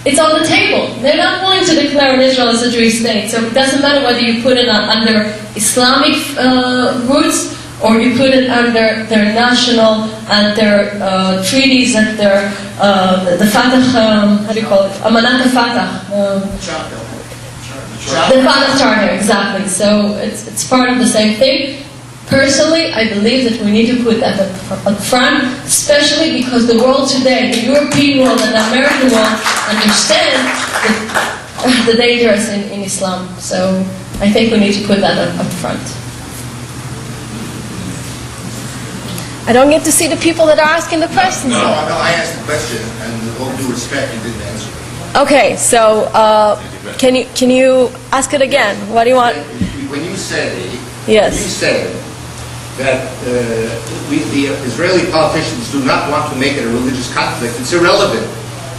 it's on the table. They're not willing to declare Israel as a Jewish state. So it doesn't matter whether you put it under Islamic roots or you put it under their national and their treaties and their the Fatah, how do you call it? Amanat al-Fatah. The Fatah Charter, exactly. So it's part of the same thing. Personally, I believe that we need to put that up front, especially because the world today, the European world and the American world, understand the dangers in Islam. So I think we need to put that up front. I don't get to see the people that are asking the questions. No, I asked the question, and with all due respect, you didn't answer it. Okay, so can you ask it again? What do you want? When you say, yes. You said that the Israeli politicians do not want to make it a religious conflict, it's irrelevant.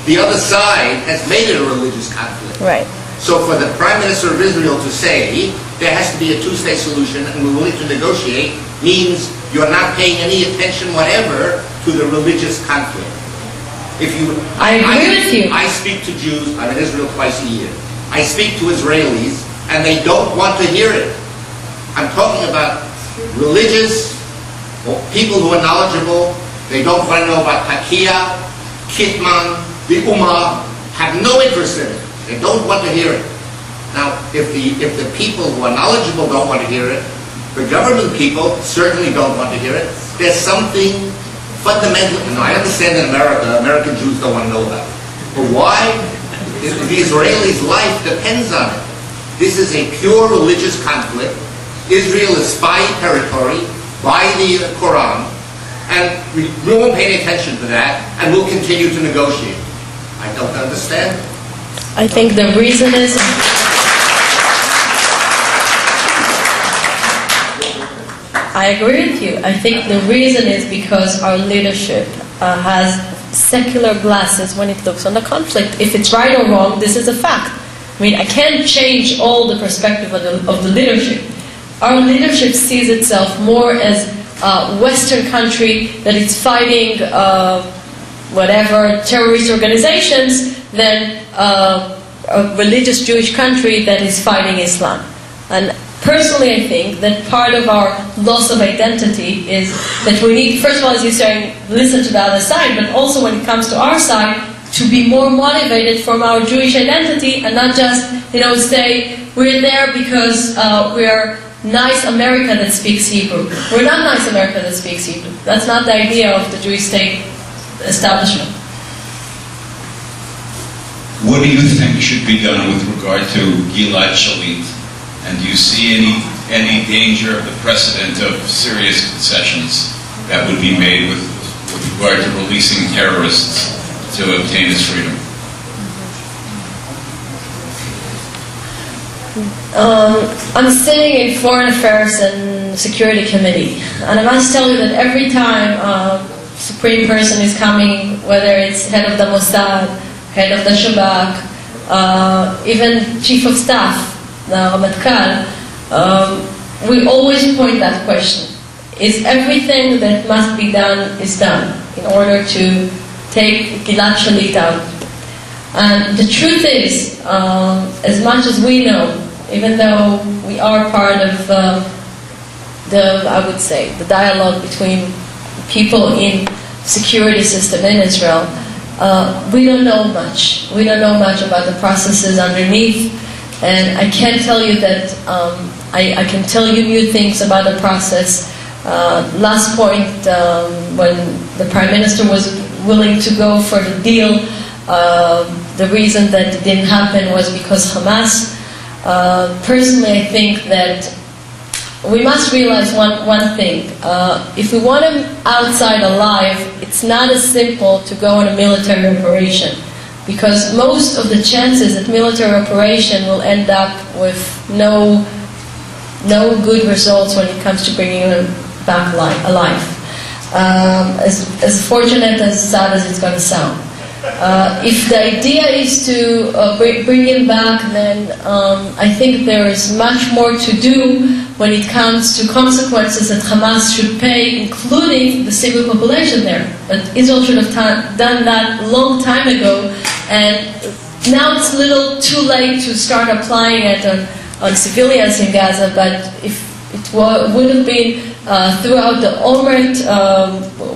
The other side has made it a religious conflict. Right. So for the Prime Minister of Israel to say there has to be a two-state solution and we're willing to negotiate means you're not paying any attention whatever to the religious conflict. I agree with you. I speak to Jews, I'm in Israel twice a year. I speak to Israelis and they don't want to hear it. I'm talking about religious or people who are knowledgeable. They don't want to know about Hakia, Kitman, the Ummah, have no interest in it. They don't want to hear it. Now, if the people who are knowledgeable don't want to hear it, the government people certainly don't want to hear it. There's something fundamental. I understand in America, American Jews don't want to know about it. But why? The Israelis' life depends on it. This is a pure religious conflict. Israel is spy territory by the Quran, and we won't pay any attention to that, and we'll continue to negotiate. I don't understand. I think the reason is... I agree with you. I think the reason is because our leadership has secular glasses when it looks on the conflict. If it's right or wrong, this is a fact. I mean, I can't change all the perspective of the leadership. Our leadership sees itself more as a Western country that is fighting whatever terrorist organizations than a religious Jewish country that is fighting Islam. And personally, I think that part of our loss of identity is that we need, first of all, as you're saying, listen to the other side, but also when it comes to our side, to be more motivated from our Jewish identity and not just, say, we're there because we're nice America that speaks Hebrew. We're not nice America that speaks Hebrew. That's not the idea of the Jewish state establishment. What do you think should be done with regard to Gilad Shalit? And do you see any danger of the precedent of serious concessions that would be made with regard to releasing terrorists to obtain his freedom? I'm sitting in Foreign Affairs and Security Committee, and I must tell you that every time a Supreme Person is coming, whether it's head of the Mossad, head of the Shabak, even Chief of Staff, the Ramatkal, we always point that question. Is everything that must be done is done in order to take Gilad Shalit out? And the truth is, as much as we know, even though we are part of I would say, the dialogue between people in security system in Israel, we don't know much. We don't know much about the processes underneath, and I can't tell you that I can tell you new things about the process. Last point, when the Prime Minister was willing to go for the deal, the reason that it didn't happen was because Hamas. Personally, I think that we must realize one thing. If we want him outside alive, it's not as simple to go on a military operation, because most of the chances that military operation will end up with no no good results when it comes to bringing him back alive. As fortunate, as sad as it's going to sound. If the idea is to bring him back, then I think there is much more to do when it comes to consequences that Hamas should pay, including the civil population there. But Israel should have done that a long time ago, and now it's a little too late to start applying it on civilians in Gaza, but if it would have been throughout the Olmert,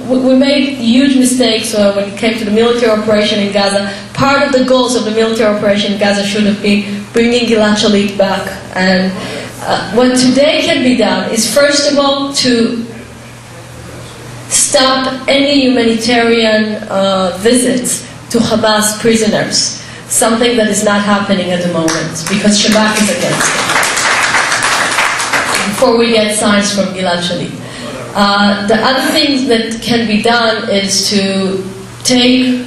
we made huge mistakes when it came to the military operation in Gaza. Part of the goals of the military operation in Gaza should have been bringing Gilad Shalit back. And what today can be done is, first of all, to stop any humanitarian visits to Hamas prisoners, something that is not happening at the moment, because Shabak is against it, before we get signs from Gilad Shalit. The other thing that can be done is to take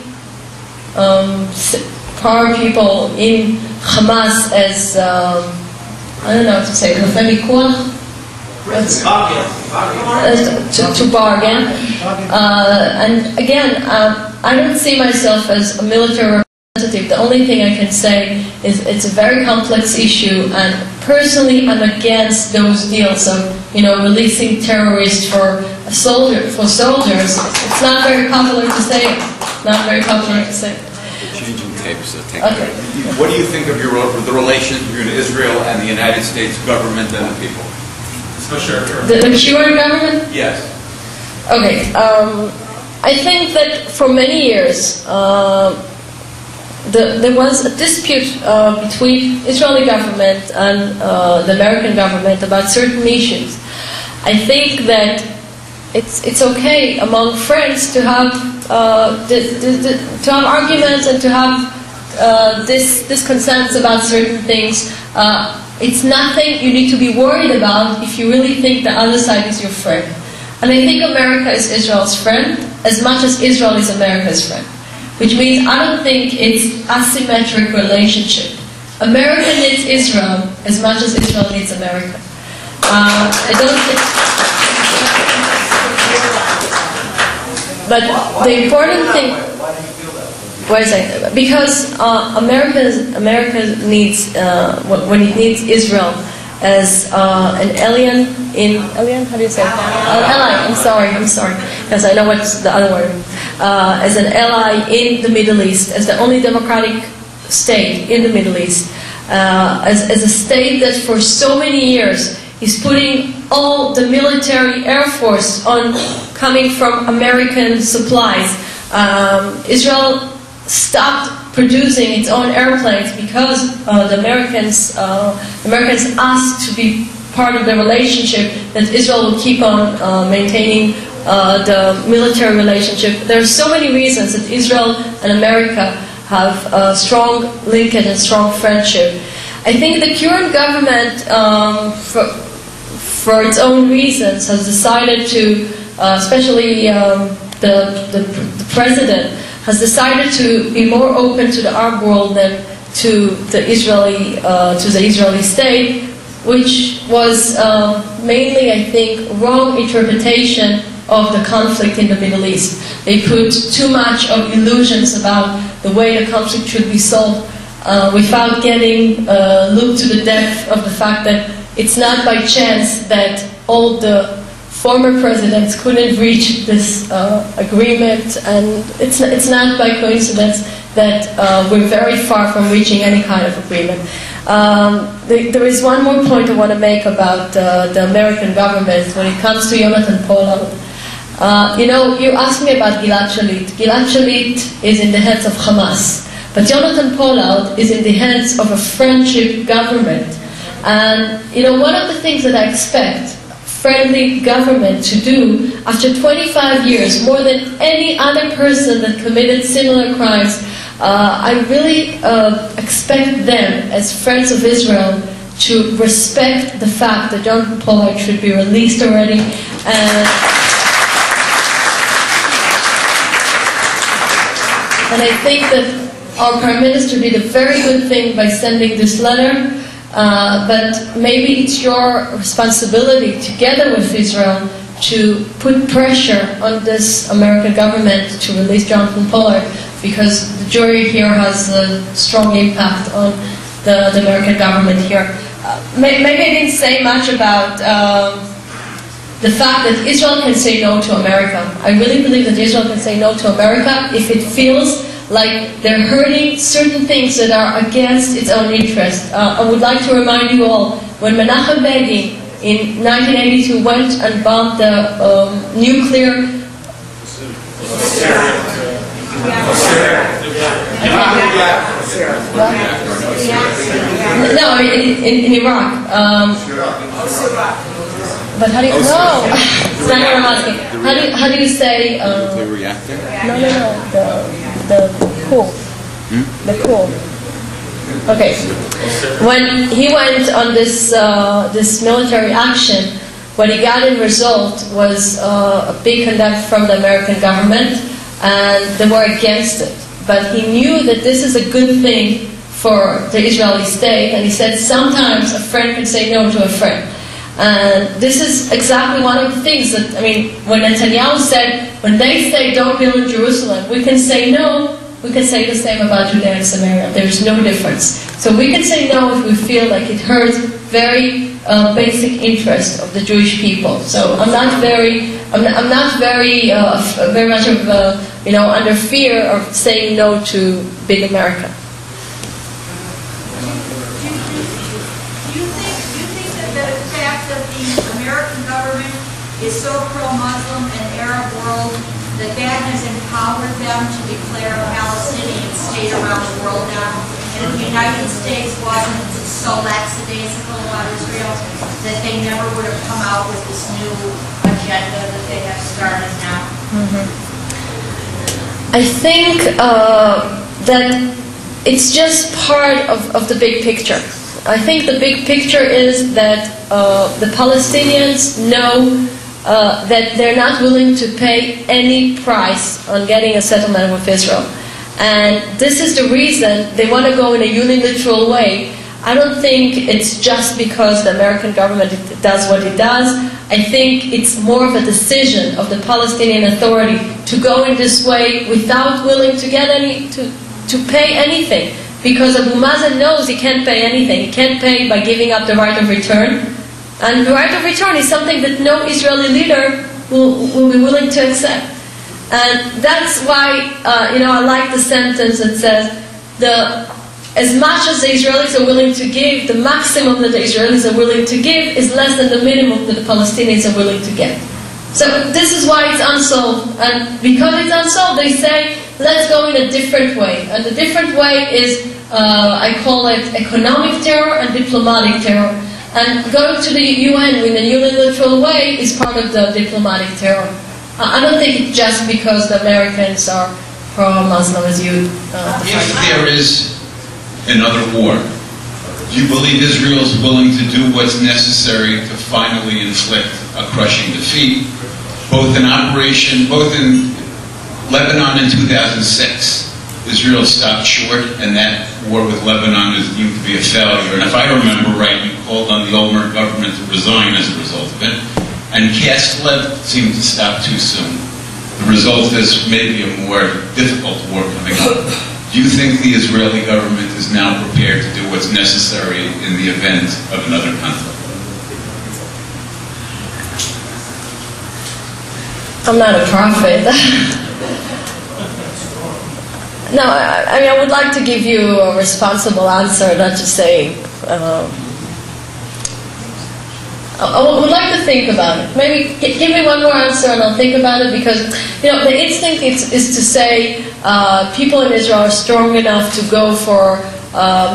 poor people in Hamas as, I don't know what to say, to bargain. And again, I don't see myself as a military representative. The only thing I can say is it's a very complex issue, and personally I'm against those deals of, releasing terrorists for soldiers. It's not very popular to say it. Not very popular to say it. Changing tapes. Okay. What do you think of the relations between Israel and the United States government and the people? So sure. The current government? Yes. Okay. I think that for many years there was a dispute between Israeli government and the American government about certain issues. I think that it's okay among friends to have arguments and to have this consensus about certain things. It's nothing you need to be worried about if you really think the other side is your friend. And I think America is Israel's friend as much as Israel is America's friend. Which means I don't think it's asymmetric relationship. America needs Israel as much as Israel needs America. I don't think. But the important thing. Why do you feel that? Wait a second. Because America needs when it needs Israel as an alien how do you say it? Ally. I'm sorry, because I know what's the other word. As an ally in the Middle East, as the only democratic state in the Middle East, as a state that for so many years is putting all the military air force on coming from American supplies. Israel stopped producing its own airplanes because the Americans asked to be part of the relationship that Israel will keep on maintaining the military relationship. There are so many reasons that Israel and America have a strong linkage and strong friendship. I think the current government, for its own reasons, has decided to, especially the president, has decided to be more open to the Arab world than to the Israeli state, which was mainly, I think, wrong interpretation of the conflict in the Middle East. They put too much of illusions about the way the conflict should be solved without getting looked to the depth of the fact that it's not by chance that all the former presidents couldn't reach this agreement, and it's not by coincidence that we're very far from reaching any kind of agreement. There is one more point I want to make about the American government when it comes to Jonathan Pollard. You asked me about Gilad Shalit. Gilad Shalit is in the hands of Hamas, but Jonathan Pollard is in the hands of a friendship government. And one of the things that I expect friendly government to do after 25 years, more than any other person that committed similar crimes, I really expect them, as friends of Israel, to respect the fact that Jonathan Pollard should be released already. And I think that our Prime Minister did a very good thing by sending this letter. But maybe it's your responsibility, together with Israel, to put pressure on this American government to release Jonathan Pollard, because the jury here has a strong impact on the American government here. Maybe I didn't say much about the fact that Israel can say no to America. I really believe that Israel can say no to America if it feels like they're hurting certain things that are against its own interest. I would like to remind you all, when Menachem Begin in 1982 went and bombed the nuclear... No, in Iraq. But how do you... No! It's not what I'm asking. How do you say... The reactor? No. The cool. The cool. Okay. When he went on this this military action, what he got in result was a big conduct from the American government, and they were against it. But he knew that this is a good thing for the Israeli state, and he said sometimes a friend can say no to a friend. And this is exactly one of the things that, I mean, when Netanyahu said, when they say don't build in Jerusalem, we can say no, we can say the same about Judea and Samaria. There's no difference. So we can say no if we feel like it hurts very basic interest of the Jewish people. So I'm not very much of under fear of saying no to big America. Is so pro-Muslim and Arab world that has empowered them to declare a Palestinian state around the world now. And if the United States wasn't so lackadaisical about Israel, that they never would have come out with this new agenda that they have started now. I think that it's just part of the big picture. I think the big picture is that the Palestinians know that they're not willing to pay any price on getting a settlement with Israel. And this is the reason they want to go in a unilateral way. I don't think it's just because the American government does what it does. I think it's more of a decision of the Palestinian Authority to go in this way without willing to get to pay anything. Because Abu Mazen knows he can't pay anything. He can't pay by giving up the right of return. And the right of return is something that no Israeli leader will be willing to accept. And that's why, I like the sentence that says, as much as the Israelis are willing to give, the maximum that the Israelis are willing to give is less than the minimum that the Palestinians are willing to get. So this is why it's unsolved. And because it's unsolved, they say, let's go in a different way. And the different way is, I call it economic terror and diplomatic terror. And going to the UN in a unilateral way is part of the diplomatic terror. I don't think it's just because the Americans are pro-Muslim as you If there is another war, do you believe Israel is willing to do what's necessary to finally inflict a crushing defeat, both in Lebanon in 2006? Israel stopped short, and that war with Lebanon is deemed to be a failure. And if I remember right, you called on the Olmert government to resign as a result of it. And Kaslev seemed to stop too soon. The result is maybe a more difficult war coming up. Do you think the Israeli government is now prepared to do what's necessary in the event of another conflict? I'm not a prophet. No, I mean, I would like to give you a responsible answer, not to say... I would like to think about it. Maybe give me one more answer and I'll think about it, because, the instinct is to say people in Israel are strong enough to go for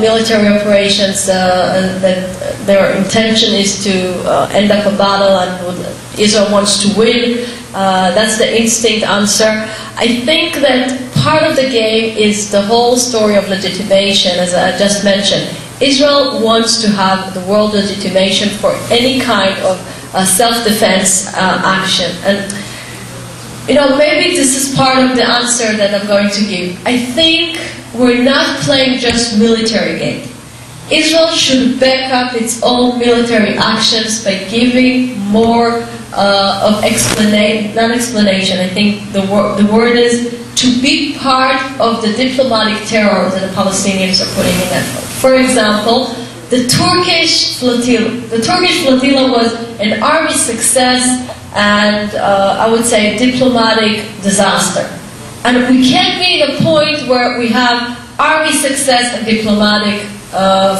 military operations, and that their intention is to end up a battle and Israel wants to win. That's the instinct answer. I think that part of the game is the whole story of legitimation, as I just mentioned. Israel wants to have the world legitimation for any kind of self-defense action. And, maybe this is part of the answer that I'm going to give. I think we're not playing just military game. Israel should back up its own military actions by giving more of not explanation. I think the word is to be part of the diplomatic terror that the Palestinians are putting in effort. For example, the Turkish flotilla. The Turkish flotilla was an army success and I would say a diplomatic disaster. And we can't be at a point where we have army success and diplomatic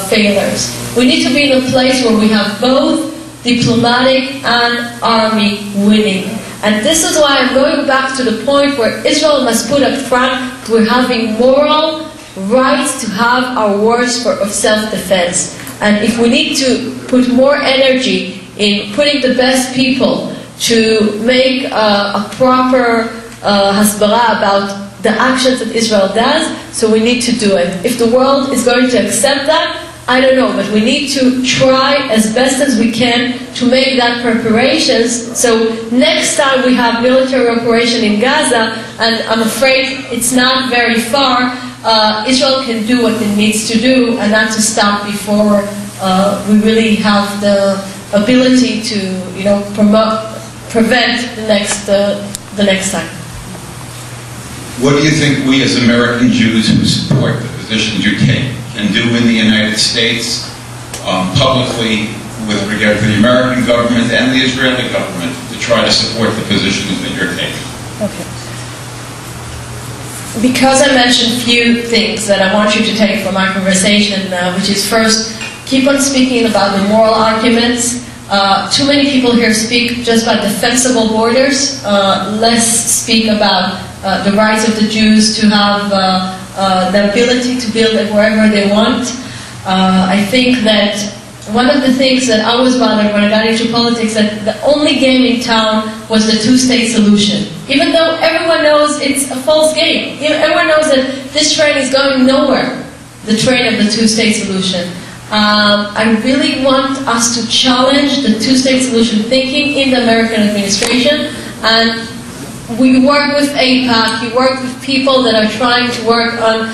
failures. We need to be in a place where we have both diplomatic and army winning. And this is why I'm going back to the point where Israel must put up front we're having moral rights to have our wars of self-defense. And if we need to put more energy in putting the best people to make a proper hasbara about the actions that Israel does, so we need to do it. If the world is going to accept that, I don't know, but we need to try as best as we can to make that preparations. So next time we have military operation in Gaza, and I'm afraid it's not very far, Israel can do what it needs to do and not to stop before we really have the ability to, prevent the next time. What do you think we as American Jews who support the positions you take can do in the United States publicly with regard to the American government and the Israeli government to try to support the positions that you're taking? Okay. Because I mentioned a few things that I want you to take from our conversation, which is first, keep on speaking about the moral arguments. Too many people here speak just about defensible borders, less speak about the rights of the Jews to have the ability to build it wherever they want. I think that one of the things that I was bothered when I got into politics, that the only game in town was the two-state solution. Even though everyone knows it's a false game. Everyone knows that this train is going nowhere, the train of the two-state solution. I really want us to challenge the two-state solution thinking in the American administration, and we work with AIPAC, we work with people that are trying to work on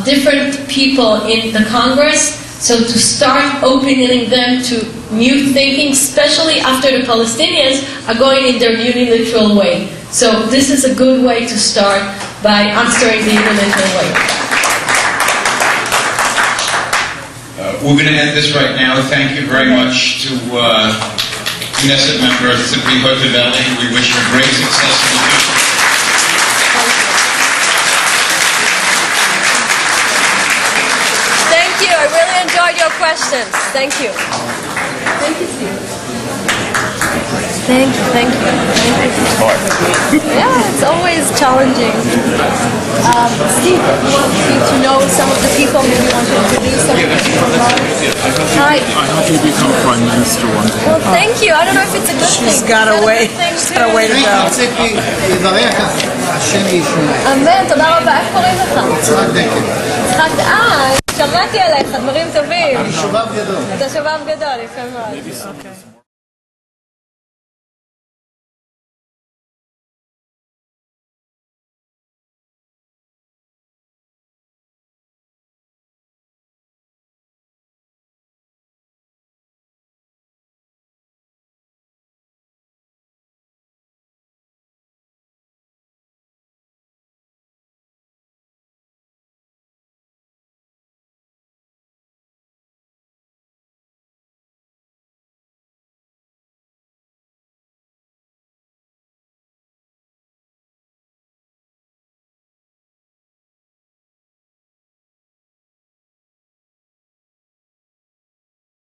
different people in the Congress, so to start opening them to new thinking, especially after the Palestinians are going in their unilateral way. So this is a good way to start by answering the unilateral way. We're going to end this right now. Thank you very much to Knesset member Tzipi Hotovely. We wish her great success in the future. Thank you. I really enjoyed your questions. Thank you. Thank you, Steve. Thank you. Thank you. Yeah, it's always challenging. Steve, you want to know some of the people, maybe you want to introduce some of the people. Hi. I hope you become Prime Minister one day. Well, thank you. I don't know if it's a good thing. She's got a way to go. אמן, תודה רבה. איך קוראים לך? יצחק דקל. שמעתי עליך, דברים טובים. אני שובב גדול. אתה שובב גדול, יפה מאוד.